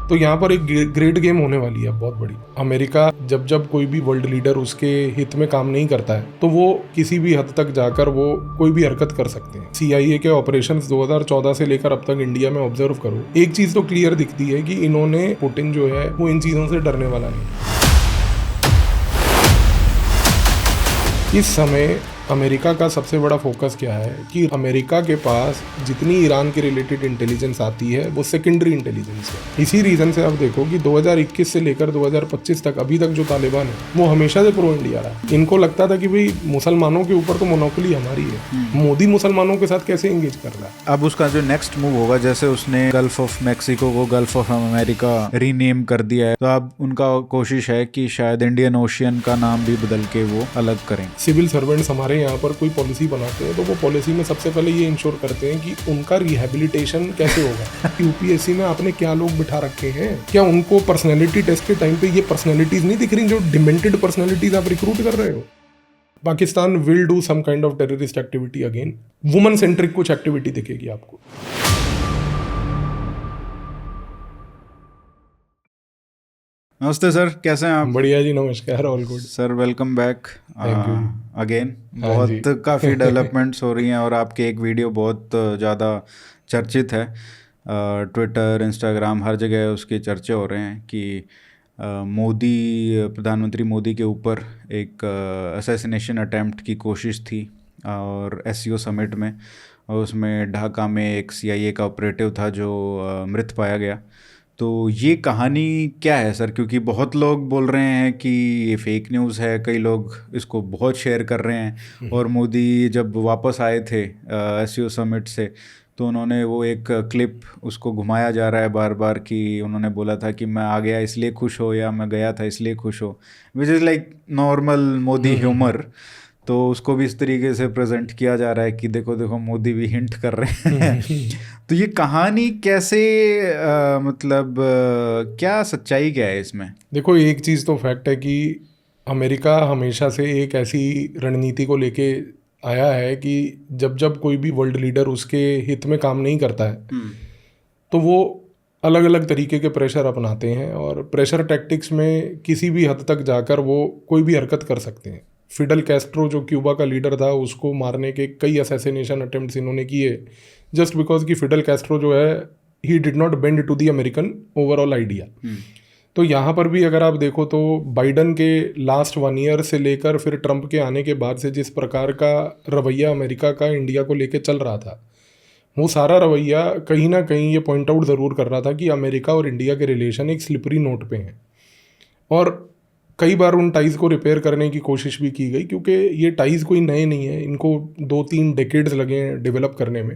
तो यहाँ पर एक ग्रेट गेम होने वाली है बहुत बड़ी। अमेरिका जब जब कोई भी वर्ल्ड लीडर उसके हित में काम नहीं करता है तो वो किसी भी हद तक जाकर वो कोई भी हरकत कर सकते हैं। CIA के ऑपरेशंस 2014 से लेकर अब तक इंडिया में ऑब्जर्व करो, एक चीज तो क्लियर दिखती है कि इन्होंने पुतिन जो है वो इन चीजों से डरने वाला नहीं। इस समय अमेरिका का सबसे बड़ा फोकस क्या है कि अमेरिका के पास जितनी ईरान के रिलेटेड इंटेलिजेंस आती है वो सेकेंडरी इंटेलिजेंस है। इसी रीजन से आप देखो कि 2021 से लेकर 2025 तक अभी तक जो तालिबान है वो हमेशा से प्रो इंडिया रहा। इनको लगता था कि भाई मुसलमानों के ऊपर तो मोनोपोली हमारी है, मोदी मुसलमानों के साथ कैसे एंगेज कर रहा है। अब उसका जो नेक्स्ट मूव होगा, जैसे उसने गल्फ ऑफ मैक्सिको को गल्फ ऑफ अमेरिका रीनेम कर दिया है, तो अब उनका कोशिश है कि शायद इंडियन ओशियन का नाम भी बदल के वो अलग करें। सिविल सर्वेंट्स हमारे यहाँ पर कोई पॉलिसी बनाते हैं तो वो पॉलिसी में सबसे पहले ये इंश्योर करते हैं कि उनका रिहेबिलिटेशन कैसे होगा। यूपीएससी में आपने क्या लोग बिठा रखे हैं, क्या उनको पर्सनैलिटी टेस्ट के टाइम पे ये पर्सनैलिटीज नहीं दिख रही जो डिमेंटेड पर्सनैलिटीज आप रिक्रूट कर रहे हो। Pakistan will do some kind of terrorist activity again, woman centric कुछ एक्टिविटी दिखेगी आपको। नमस्ते सर, कैसे हैं आप? बढ़िया जी, नमस्कार, all good sir. Welcome back again. हाँ बहुत काफ़ी डेवलपमेंट्स हो रही हैं और आपकी एक वीडियो बहुत ज़्यादा चर्चित है। ट्विटर, इंस्टाग्राम, हर जगह उसके चर्चे हो रहे हैं कि प्रधानमंत्री मोदी के ऊपर एक असैसिनेशन अटेम्प्ट की कोशिश थी और SCO समिट में, और उसमें ढाका में एक CIA का ऑपरेटिव था जो मृत पाया गया। तो ये कहानी क्या है सर? क्योंकि बहुत लोग बोल रहे हैं कि ये फेक न्यूज़ है, कई लोग इसको बहुत शेयर कर रहे हैं। और मोदी जब वापस आए थे SCO समिट से, तो उन्होंने वो एक क्लिप उसको घुमाया जा रहा है बार बार कि उन्होंने बोला था कि मैं आ गया इसलिए खुश हो, या मैं गया था इसलिए खुश हो, which is like normal Modi humour. तो उसको भी इस तरीके से प्रेजेंट किया जा रहा है कि देखो देखो मोदी भी हिंट कर रहे हैं। तो ये कहानी कैसे क्या सच्चाई क्या है इसमें? देखो, एक चीज़ तो फैक्ट है कि अमेरिका हमेशा से एक ऐसी रणनीति को लेके आया है कि जब जब कोई भी वर्ल्ड लीडर उसके हित में काम नहीं करता है तो वो अलग अलग तरीके के प्रेशर अपनाते हैं, और प्रेशर टैक्टिक्स में किसी भी हद तक जाकर वो कोई भी हरकत कर सकते हैं। फिडल कैस्ट्रो जो क्यूबा का लीडर था, उसको मारने के कई असैसिनेशन अटेम्प्ट्स इन्होंने किए जस्ट बिकॉज कि फिडल कैस्ट्रो जो है he did not bend to the American overall idea. तो यहाँ पर भी अगर आप देखो तो बाइडन के लास्ट 1 ईयर से लेकर फिर ट्रंप के आने के बाद से जिस प्रकार का रवैया अमेरिका का इंडिया को लेके चल रहा था, वो सारा रवैया कहीं ना कहीं ये पॉइंट आउट ज़रूर कर रहा था कि अमेरिका और इंडिया के रिलेशन एक स्लिपरी नोट पे हैं। और कई बार उन टाइज़ को रिपेयर करने की कोशिश भी की गई, क्योंकि ये टाइज़ कोई नए नहीं है, इनको 2-3 डेकेड्स लगे हैं डेवलप करने में।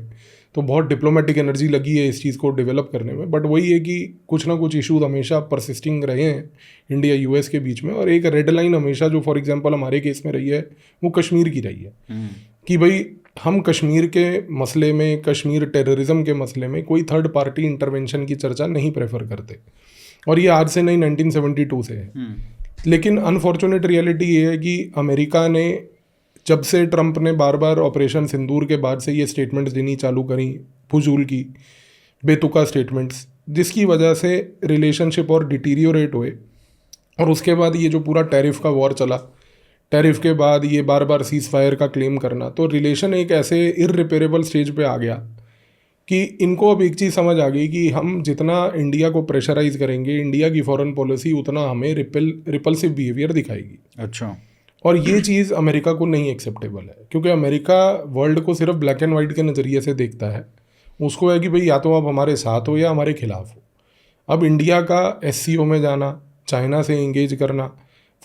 तो बहुत डिप्लोमेटिक एनर्जी लगी है इस चीज़ को डेवलप करने में। बट वही है कि कुछ ना कुछ इश्यूज हमेशा परसिस्टिंग रहे हैं इंडिया US के बीच में। और एक रेड लाइन हमेशा जो फॉर एग्जांपल हमारे केस में रही है वो कश्मीर की रही है कि भाई हम कश्मीर के मसले में, कश्मीर टेररिज्म के मसले में कोई थर्ड पार्टी इंटरवेंशन की चर्चा नहीं प्रेफर करते। और ये आज से नहीं, 1972 से है। लेकिन अनफॉर्चुनेट रियलिटी ये है कि अमेरिका ने जब से ट्रंप ने बार बार ऑपरेशन सिंदूर के बाद से ये स्टेटमेंट्स देनी चालू करी, फजूल की बेतुका स्टेटमेंट्स, जिसकी वजह से रिलेशनशिप और डिटीरियोरेट हुए। और उसके बाद ये जो पूरा टैरिफ का वॉर चला, टैरिफ के बाद ये बार बार सीज फायर का क्लेम करना, तो रिलेशन एक ऐसे इररिपेरेबल स्टेज पे आ गया कि इनको अब एक चीज़ समझ आ गई कि हम जितना इंडिया को प्रेशराइज करेंगे, इंडिया की फॉरेन पॉलिसी उतना हमें रिपल्सिव बिहेवियर दिखाएगी। अच्छा। और ये चीज़ अमेरिका को नहीं एक्सेप्टेबल है, क्योंकि अमेरिका वर्ल्ड को सिर्फ ब्लैक एंड वाइट के नज़रिए से देखता है। उसको है कि भाई या तो आप हमारे साथ हो या हमारे खिलाफ हो। अब इंडिया का SCO में जाना, चाइना से एंगेज करना,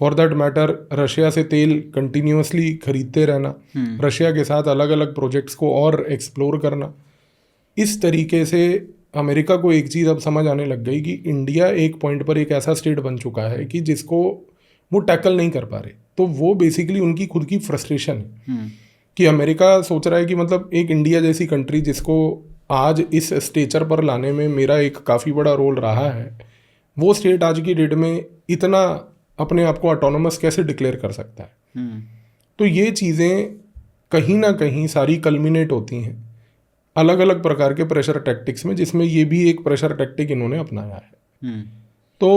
फॉर दैट मैटर रशिया से तेल कंटिन्यूसली खरीदते रहना, रशिया के साथ अलग अलग प्रोजेक्ट्स को और एक्सप्लोर करना, इस तरीके से अमेरिका को एक चीज़ अब समझ आने लग गई कि इंडिया एक पॉइंट पर एक ऐसा स्टेट बन चुका है कि जिसको वो टैकल नहीं कर पा रहे। तो वो बेसिकली उनकी खुद की फ्रस्ट्रेशन है कि अमेरिका सोच रहा है कि मतलब एक इंडिया जैसी कंट्री जिसको आज इस स्टेचर पर लाने में मेरा एक काफ़ी बड़ा रोल रहा है, वो स्टेट आज की डेट में इतना अपने आप को ऑटोनोमस कैसे डिक्लेयर कर सकता है। तो ये चीज़ें कहीं ना कहीं सारी कल्मिनेट होती हैं अलग अलग प्रकार के प्रेशर टैक्टिक्स में, जिसमें ये भी एक प्रेशर टैक्टिक इन्होंने अपनाया है। तो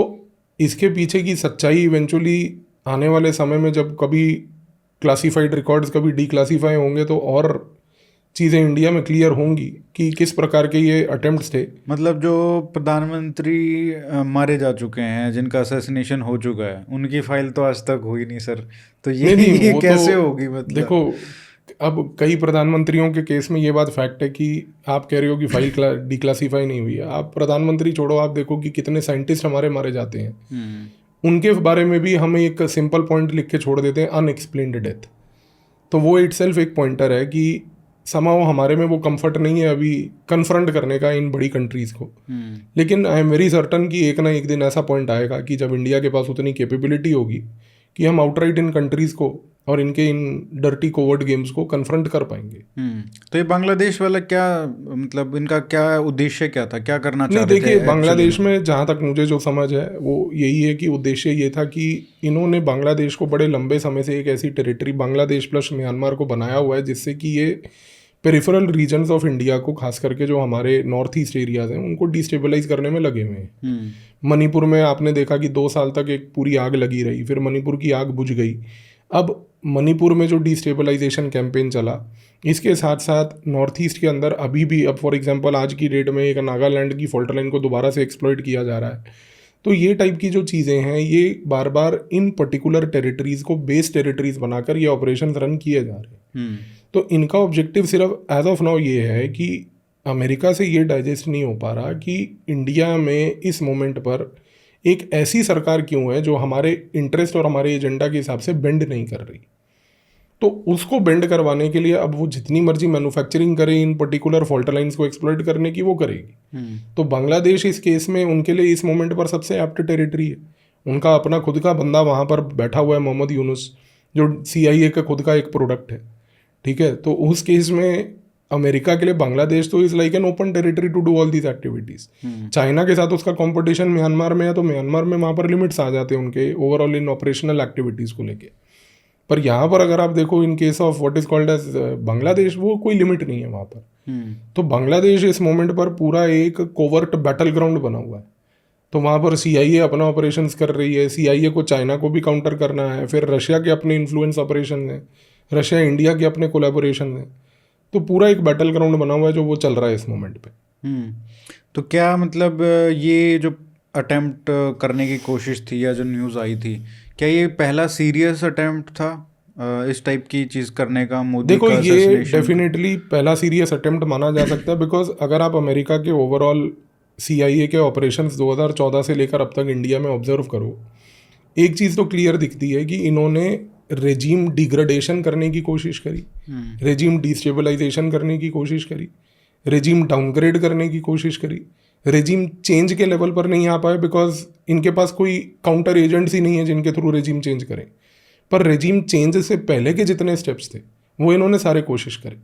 इसके पीछे की सच्चाई इवेंचुअली आने वाले समय में जब कभी क्लासिफाइड रिकॉर्ड्स कभी डीक्लासीफाई होंगे तो और चीज़ें इंडिया में क्लियर होंगी कि किस प्रकार के ये अटेम्प्ट्स थे। मतलब जो प्रधानमंत्री मारे जा चुके हैं, जिनका असैसिनेशन हो चुका है, उनकी फाइल तो आज तक हुई नहीं सर, तो ये नहीं ये वो कैसे तो होगी? मतलब देखो, अब कई प्रधानमंत्रियों के केस में ये बात फैक्ट है कि आप कह रहे हो कि फाइल डिक्लासीफाई नहीं हुई है, आप प्रधानमंत्री छोड़ो, आप देखो कि कितने साइंटिस्ट हमारे मारे जाते हैं, उनके बारे में भी हम एक सिंपल पॉइंट लिख के छोड़ देते हैं, अनएक्सप्लेन्ड डेथ। तो वो इटसेल्फ एक पॉइंटर है कि समाओ हमारे में वो कंफर्ट नहीं है अभी कन्फ्रंट करने का इन बड़ी कंट्रीज़ को। लेकिन आई एम वेरी सर्टन कि एक ना एक दिन ऐसा पॉइंट आएगा कि जब इंडिया के पास उतनी कैपेबिलिटी होगी कि हम आउटराइट इन कंट्रीज़ को और इनके इन डर्टी कोवर्ट गेम्स को कन्फ्रंट कर पाएंगे। तो ये बांग्लादेश वाला क्या, मतलब इनका क्या उद्देश्य क्या था, क्या करना चाह नहीं रहे थे देखिए, actually बांग्लादेश में? में जहाँ तक मुझे जो समझ है वो यही है कि उद्देश्य ये था कि इन्होंने बांग्लादेश को बड़े लंबे समय से एक ऐसी टेरिटरी बांग्लादेश प्लस म्यांमार को बनाया हुआ है जिससे कि ये पेरिफेरल रीजन्स ऑफ इंडिया को, खास करके जो हमारे नॉर्थ ईस्ट एरियाज हैं, उनको डिस्टेबलाइज करने में लगे हुए हैं। मणिपुर में आपने देखा कि 2 साल तक एक पूरी आग लगी रही, फिर मणिपुर की आग बुझ गई। अब मणिपुर में जो डिस्टेबलाइजेशन कैंपेन चला, इसके साथ साथ नॉर्थ ईस्ट के अंदर अभी भी, अब फॉर एग्जांपल आज की डेट में एक नागालैंड की फॉल्ट लाइन को दोबारा से एक्सप्लॉइट किया जा रहा है। तो ये टाइप की जो चीज़ें हैं, ये बार बार इन पर्टिकुलर टेरिटरीज़ को बेस टेरिटरीज बनाकर ये ऑपरेशन रन किए जा रहे हैं। तो इनका ऑब्जेक्टिव सिर्फ एज ऑफ नाउ ये है कि अमेरिका से ये डाइजेस्ट नहीं हो पा रहा कि इंडिया में इस मोमेंट पर एक ऐसी सरकार क्यों है जो हमारे इंटरेस्ट और हमारे एजेंडा के हिसाब से बेंड नहीं कर रही। तो उसको बेंड करवाने के लिए अब वो जितनी मर्जी मैन्युफैक्चरिंग करे इन पर्टिकुलर फॉल्ट लाइन्स को एक्सप्लॉइट करने की, वो करेगी। तो बांग्लादेश इस केस में उनके लिए इस मोमेंट पर सबसे एप्ट टेरिटरी है। उनका अपना खुद का बंदा वहाँ पर बैठा हुआ है, मोहम्मद यूनुस, जो CIA का खुद का एक प्रोडक्ट है। ठीक है, तो उस केस में अमेरिका के लिए बांग्लादेश तो is like an open territory to do all these activities. China के साथ उसका कंपटीशन म्यांमार में है, तो म्यांमार में वहाँ पर लिमिट्स आ जाते हैं उनके ओवरऑल इन ऑपरेशनल एक्टिविटीज़ को लेके। पर यहाँ पर अगर आप देखो in case of what is called as Bangladesh, वो कोई लिमिट नहीं है वहाँ पर। तो बांग्लादेश इस मोमेंट पर पूरा एक कोवर्ट बैटल ग्राउंड बना हुआ है। तो वहाँ पर CIA अपना ऑपरेशंस कर रही है, CIA को चाइना को भी काउंटर करना है, फिर रशिया के अपने इन्फ्लुएंस ऑपरेशन हैं, रशिया इंडिया के अपने कोलैबोरेशन हैं। तो पूरा एक बैटल ग्राउंड बना हुआ है जो वो चल रहा है इस मोमेंट पे। तो क्या मतलब ये जो अटेम्प्ट करने की कोशिश थी या जो न्यूज़ आई थी, क्या ये पहला सीरियस अटेम्प्ट था इस टाइप की चीज़ करने का मोदी देखो, का ये assassination? डेफिनेटली पहला सीरियस अटेम्प्ट माना जा सकता है, बिकॉज अगर आप अमेरिका के ओवरऑल CIA के ऑपरेशंस 2014 से लेकर अब तक इंडिया में ऑब्जर्व करो, एक चीज़ तो क्लियर दिखती है कि इन्होंने रेजीम डिग्रेडेशन करने की कोशिश करी, रेजीम डिस्टेबलाइजेशन करने की कोशिश करी, रेजीम डाउनग्रेड करने की कोशिश करी, रेजीम चेंज के लेवल पर नहीं आ पाए बिकॉज इनके पास कोई काउंटर एजेंट्स ही नहीं है जिनके थ्रू रेजीम चेंज करें। पर रेजीम चेंज से पहले के जितने स्टेप्स थे वो इन्होंने सारे कोशिश करे।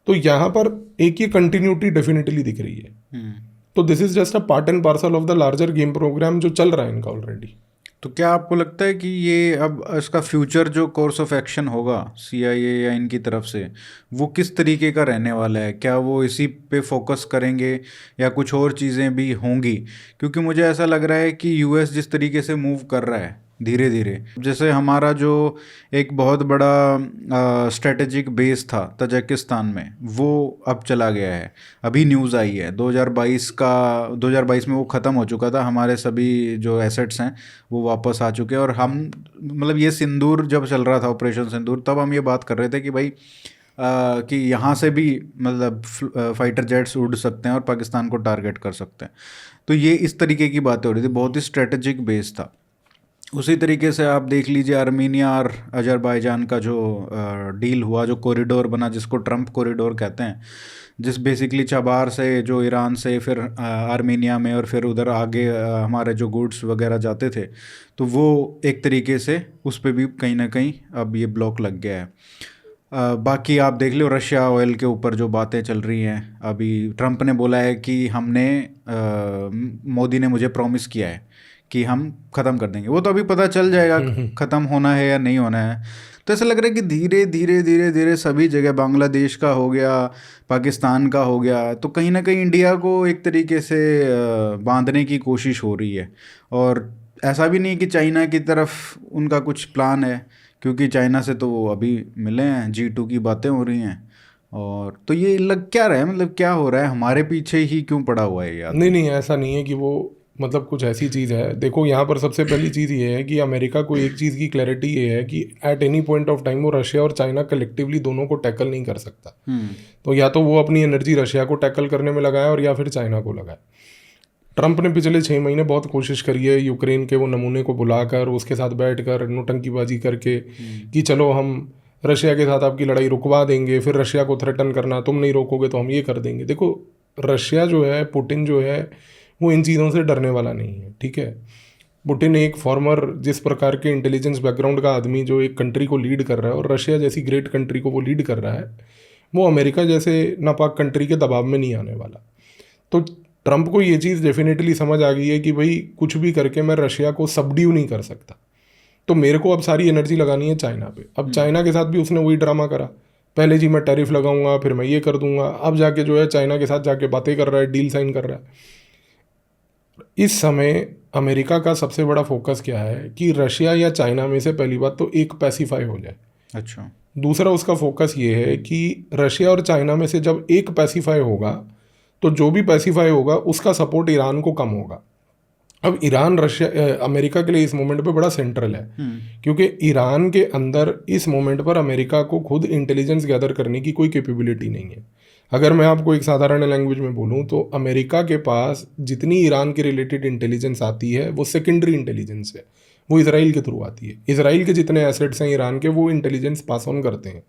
तो यहाँ पर एक ये कंटिन्यूटी डेफिनेटली दिख रही है। तो this is just a part and parcel of the larger game programme जो चल रहा है इनका ऑलरेडी। तो क्या आपको लगता है कि ये अब इसका फ्यूचर जो कोर्स ऑफ एक्शन होगा CIA या इनकी तरफ से, वो किस तरीके का रहने वाला है? क्या वो इसी पे फोकस करेंगे या कुछ और चीज़ें भी होंगी? क्योंकि मुझे ऐसा लग रहा है कि US जिस तरीके से मूव कर रहा है धीरे धीरे, जैसे हमारा जो एक बहुत बड़ा स्ट्रेटेजिक बेस था तजाकिस्तान में, वो अब चला गया है। अभी न्यूज़ आई है 2022 में वो ख़त्म हो चुका था, हमारे सभी जो एसेट्स हैं वो वापस आ चुके हैं। और हम मतलब ये सिंदूर जब चल रहा था, ऑपरेशन सिंदूर, तब हम ये बात कर रहे थे कि भाई कि यहाँ से भी मतलब फाइटर जेट्स उड़ सकते हैं और पाकिस्तान को टारगेट कर सकते हैं। तो ये इस तरीके की बातें हो रही थी, बहुत ही स्ट्रेटेजिक बेस था। उसी तरीके से आप देख लीजिए आर्मीनिया और अजरबैजान का जो डील हुआ, जो कॉरिडोर बना जिसको ट्रंप कॉरिडोर कहते हैं, जिस बेसिकली चबार से जो ईरान से फिर आर्मीनिया में और फिर उधर आगे हमारे जो गुड्स वगैरह जाते थे, तो वो एक तरीके से उस पर भी कहीं ना कहीं अब ये ब्लॉक लग गया है। बाकी आप देख लो रशिया ऑयल के ऊपर जो बातें चल रही हैं, अभी ट्रंप ने बोला है कि मोदी ने मुझे प्रॉमिस किया है कि हम ख़त्म कर देंगे। वो तो अभी पता चल जाएगा ख़त्म होना है या नहीं होना है, तो ऐसा लग रहा है कि धीरे धीरे धीरे धीरे सभी जगह, बांग्लादेश का हो गया, पाकिस्तान का हो गया, तो कहीं ना कहीं इंडिया को एक तरीके से बांधने की कोशिश हो रही है। और ऐसा भी नहीं कि चाइना की तरफ उनका कुछ प्लान है, क्योंकि चाइना से तो वो अभी मिले हैं, G2 की बातें हो रही हैं। और तो ये लग क्या रहा है, मतलब क्या हो रहा है, हमारे पीछे ही क्यों पड़ा हुआ है ये नहीं आदमी? नहीं, ऐसा नहीं है कि वो मतलब कुछ ऐसी चीज़ है। देखो यहाँ पर सबसे पहली चीज़ ये है कि अमेरिका को एक चीज़ की क्लैरिटी ये है कि at any point of time वो रशिया और चाइना कलेक्टिवली दोनों को टैकल नहीं कर सकता। तो या तो वो अपनी एनर्जी रशिया को टैकल करने में लगाए और या फिर चाइना को लगाए। ट्रंप ने पिछले 6 महीने बहुत कोशिश करी है यूक्रेन के वो नमूने को बुलाकर उसके साथ बैठकर नोटंकीबाजी करके कि चलो हम रशिया के साथ आपकी लड़ाई रुकवा देंगे, फिर रशिया को थ्रेटन करना, तुम नहीं रोकोगे तो हम ये कर देंगे। देखो रशिया जो है, पुतिन जो है, वो इन चीज़ों से डरने वाला नहीं है, ठीक है। पुतिन एक फॉर्मर जिस प्रकार के इंटेलिजेंस बैकग्राउंड का आदमी जो एक कंट्री को लीड कर रहा है और रशिया जैसी ग्रेट कंट्री को वो लीड कर रहा है, वो अमेरिका जैसे नापाक कंट्री के दबाव में नहीं आने वाला। तो ट्रंप को ये चीज़ डेफिनेटली समझ आ गई है कि भाई कुछ भी करके मैं रशिया को सबड्यू नहीं कर सकता, तो मेरे को अब सारी एनर्जी लगानी है चाइना पे। अब चाइना के साथ भी उसने वही ड्रामा करा, पहले जी मैं टैरिफ लगाऊंगा, फिर मैं ये कर दूंगा, अब जाके जो है चाइना के साथ जाके बातें कर रहा है, डील साइन कर रहा है। इस समय अमेरिका का सबसे बड़ा फोकस क्या है कि रशिया या चाइना में से पहली बात तो एक पैसिफाई हो जाए। अच्छा। दूसरा उसका फोकस ये है कि रशिया और चाइना में से जब एक पैसिफाई होगा तो जो भी पैसिफाई होगा उसका सपोर्ट ईरान को कम होगा। अब ईरान रशिया अमेरिका के लिए इस मोमेंट पे बड़ा सेंट्रल है, क्योंकि ईरान के अंदर इस मोमेंट पर अमेरिका को खुद इंटेलिजेंस गैदर करने की कोई कैपेबिलिटी नहीं है। अगर मैं आपको एक साधारण लैंग्वेज में बोलूं तो अमेरिका के पास जितनी ईरान के रिलेटेड इंटेलिजेंस आती है वो सेकेंडरी इंटेलिजेंस है, वो इसराइल के थ्रू आती है। इसराइल के जितने एसेट्स हैं ईरान के, वो इंटेलिजेंस पास ऑन करते हैं।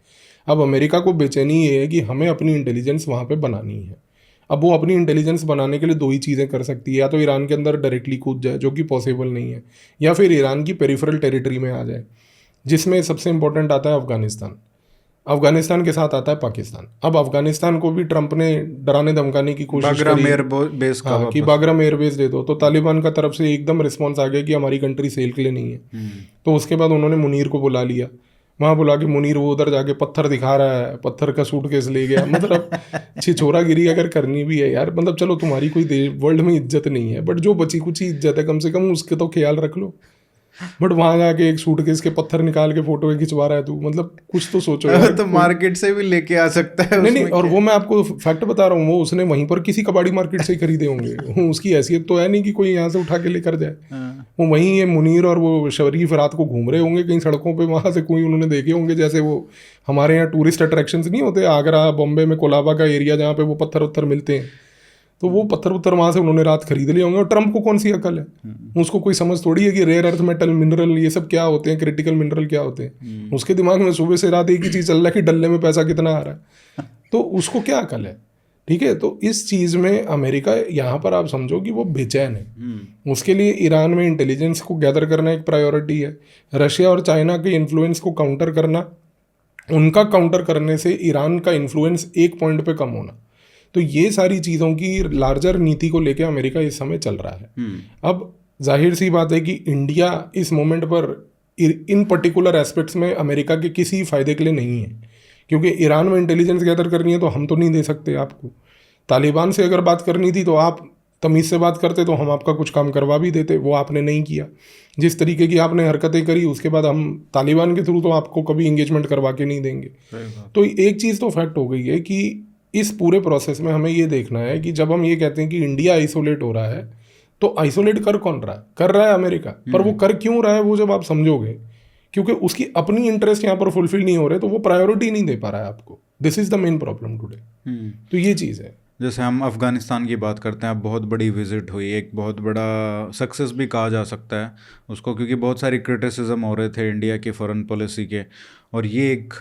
अब अमेरिका को बेचैनी ये है कि हमें अपनी इंटेलिजेंस वहाँ पे बनानी है। अब वो अपनी इंटेलिजेंस बनाने के लिए दो ही चीज़ें कर सकती है, या तो ईरान के अंदर डायरेक्टली कूद जाए जो कि पॉसिबल नहीं है, या फिर ईरान की पेरिफेरल टेरिटरी में आ जाए, जिसमें सबसे इंपॉर्टेंट आता है अफगानिस्तान। अफगानिस्तान के साथ आता है पाकिस्तान। अब अफगानिस्तान को भी ट्रंप ने डराने धमकाने की कोशिश करी, बेस का हाँ, कि बाग्राम एयरबेस दे दो, तो तालिबान का तरफ से एकदम रिस्पॉन्स आ गया कि हमारी कंट्री सेल के लिए नहीं है। तो उसके बाद उन्होंने मुनीर को बुला लिया, वहाँ बुला के मुनीर वो उधर जाके पत्थर दिखा रहा है, पत्थर का सूटकेस ले गया। मतलब छिछोरागिरी अगर करनी भी है यार, मतलब चलो तुम्हारी कोई वर्ल्ड में इज्जत नहीं है, बट जो बची कुछ इज्जत है कम से कम उसके तो ख्याल रख लो। बट वहां जाके एक सूटकेस के पत्थर निकाल के फोटो खिंचवा रहा है तू, मतलब कुछ तो सोचो यार। तो मार्केट से भी लेके आ सकता है नहीं नहीं, और वो मैं आपको फैक्ट बता रहा हूँ, वो उसने वहीं पर किसी कबाड़ी मार्केट से ही खरीदे होंगे। उसकी हैसियत तो है नहीं कि कोई यहाँ से उठा के लेकर जाए। वो वहीं ये मुनीर और वो शरीफ रात को घूम रहे होंगे कहीं सड़कों पे, वहां से कोई उन्होंने देखे होंगे, जैसे वो हमारे यहाँ टूरिस्ट अट्रैक्शंस नहीं होते आगरा बॉम्बे में कोलाबा का एरिया जहाँ पे वो पत्थर उत्थर मिलते हैं, तो वो पत्थर उत्तर वहां से उन्होंने रात खरीद लिए होंगे। और ट्रंप को कौन सी अकल है, उसको कोई समझ थोड़ी है कि रेयर अर्थ मेटल मिनरल ये सब क्या होते हैं, क्रिटिकल मिनरल क्या होते हैं। उसके दिमाग में सुबह से रात एक ही चीज चल रहा है कि डल्ले में पैसा कितना आ रहा है, तो उसको क्या अकल है। ठीक है, तो इस चीज में अमेरिका यहाँ पर आप समझो कि वो बेचैन है। उसके लिए ईरान में इंटेलिजेंस को गैदर करना एक प्रायोरिटी है, रशिया और चाइना के इन्फ्लुएंस को काउंटर करना, उनका काउंटर करने से ईरान का इन्फ्लुएंस एक पॉइंट पे कम होना। तो ये सारी चीज़ों की लार्जर नीति को लेकर अमेरिका इस समय चल रहा है। अब जाहिर सी बात है कि इंडिया इस मोमेंट पर इन पर्टिकुलर एस्पेक्ट्स में अमेरिका के किसी फायदे के लिए नहीं है, क्योंकि ईरान में इंटेलिजेंस गैदर करनी है तो हम तो नहीं दे सकते आपको। तालिबान से अगर बात करनी थी तो आप तमीज़ से बात करते तो हम आपका कुछ काम करवा भी देते, वो आपने नहीं किया। जिस तरीके की आपने हरकतें करी उसके बाद हम तालिबान के थ्रू तो आपको कभी इंगेजमेंट करवा के नहीं देंगे। तो एक चीज़ तो फैक्ट हो गई है कि इस पूरे प्रोसेस में हमें ये देखना है कि जब हम ये कहते हैं कि इंडिया आइसोलेट हो रहा है, तो आइसोलेट कर कौन रहा है? कर रहा है अमेरिका। पर वो कर क्यों रहा है वो जब आप समझोगे, क्योंकि उसकी अपनी इंटरेस्ट यहाँ पर फुलफिल नहीं हो रहे, तो वो प्रायोरिटी नहीं दे पा रहा है आपको। This is the main problem today. तो ये चीज़ है। जैसे हम अफ़गानिस्तान की बात करते हैं, अब बहुत बड़ी विज़िट हुई, एक बहुत बड़ा सक्सेस भी कहा जा सकता है उसको, क्योंकि बहुत सारी क्रिटिसिज्म हो रहे थे इंडिया की फ़ॉरेन पॉलिसी के, और ये एक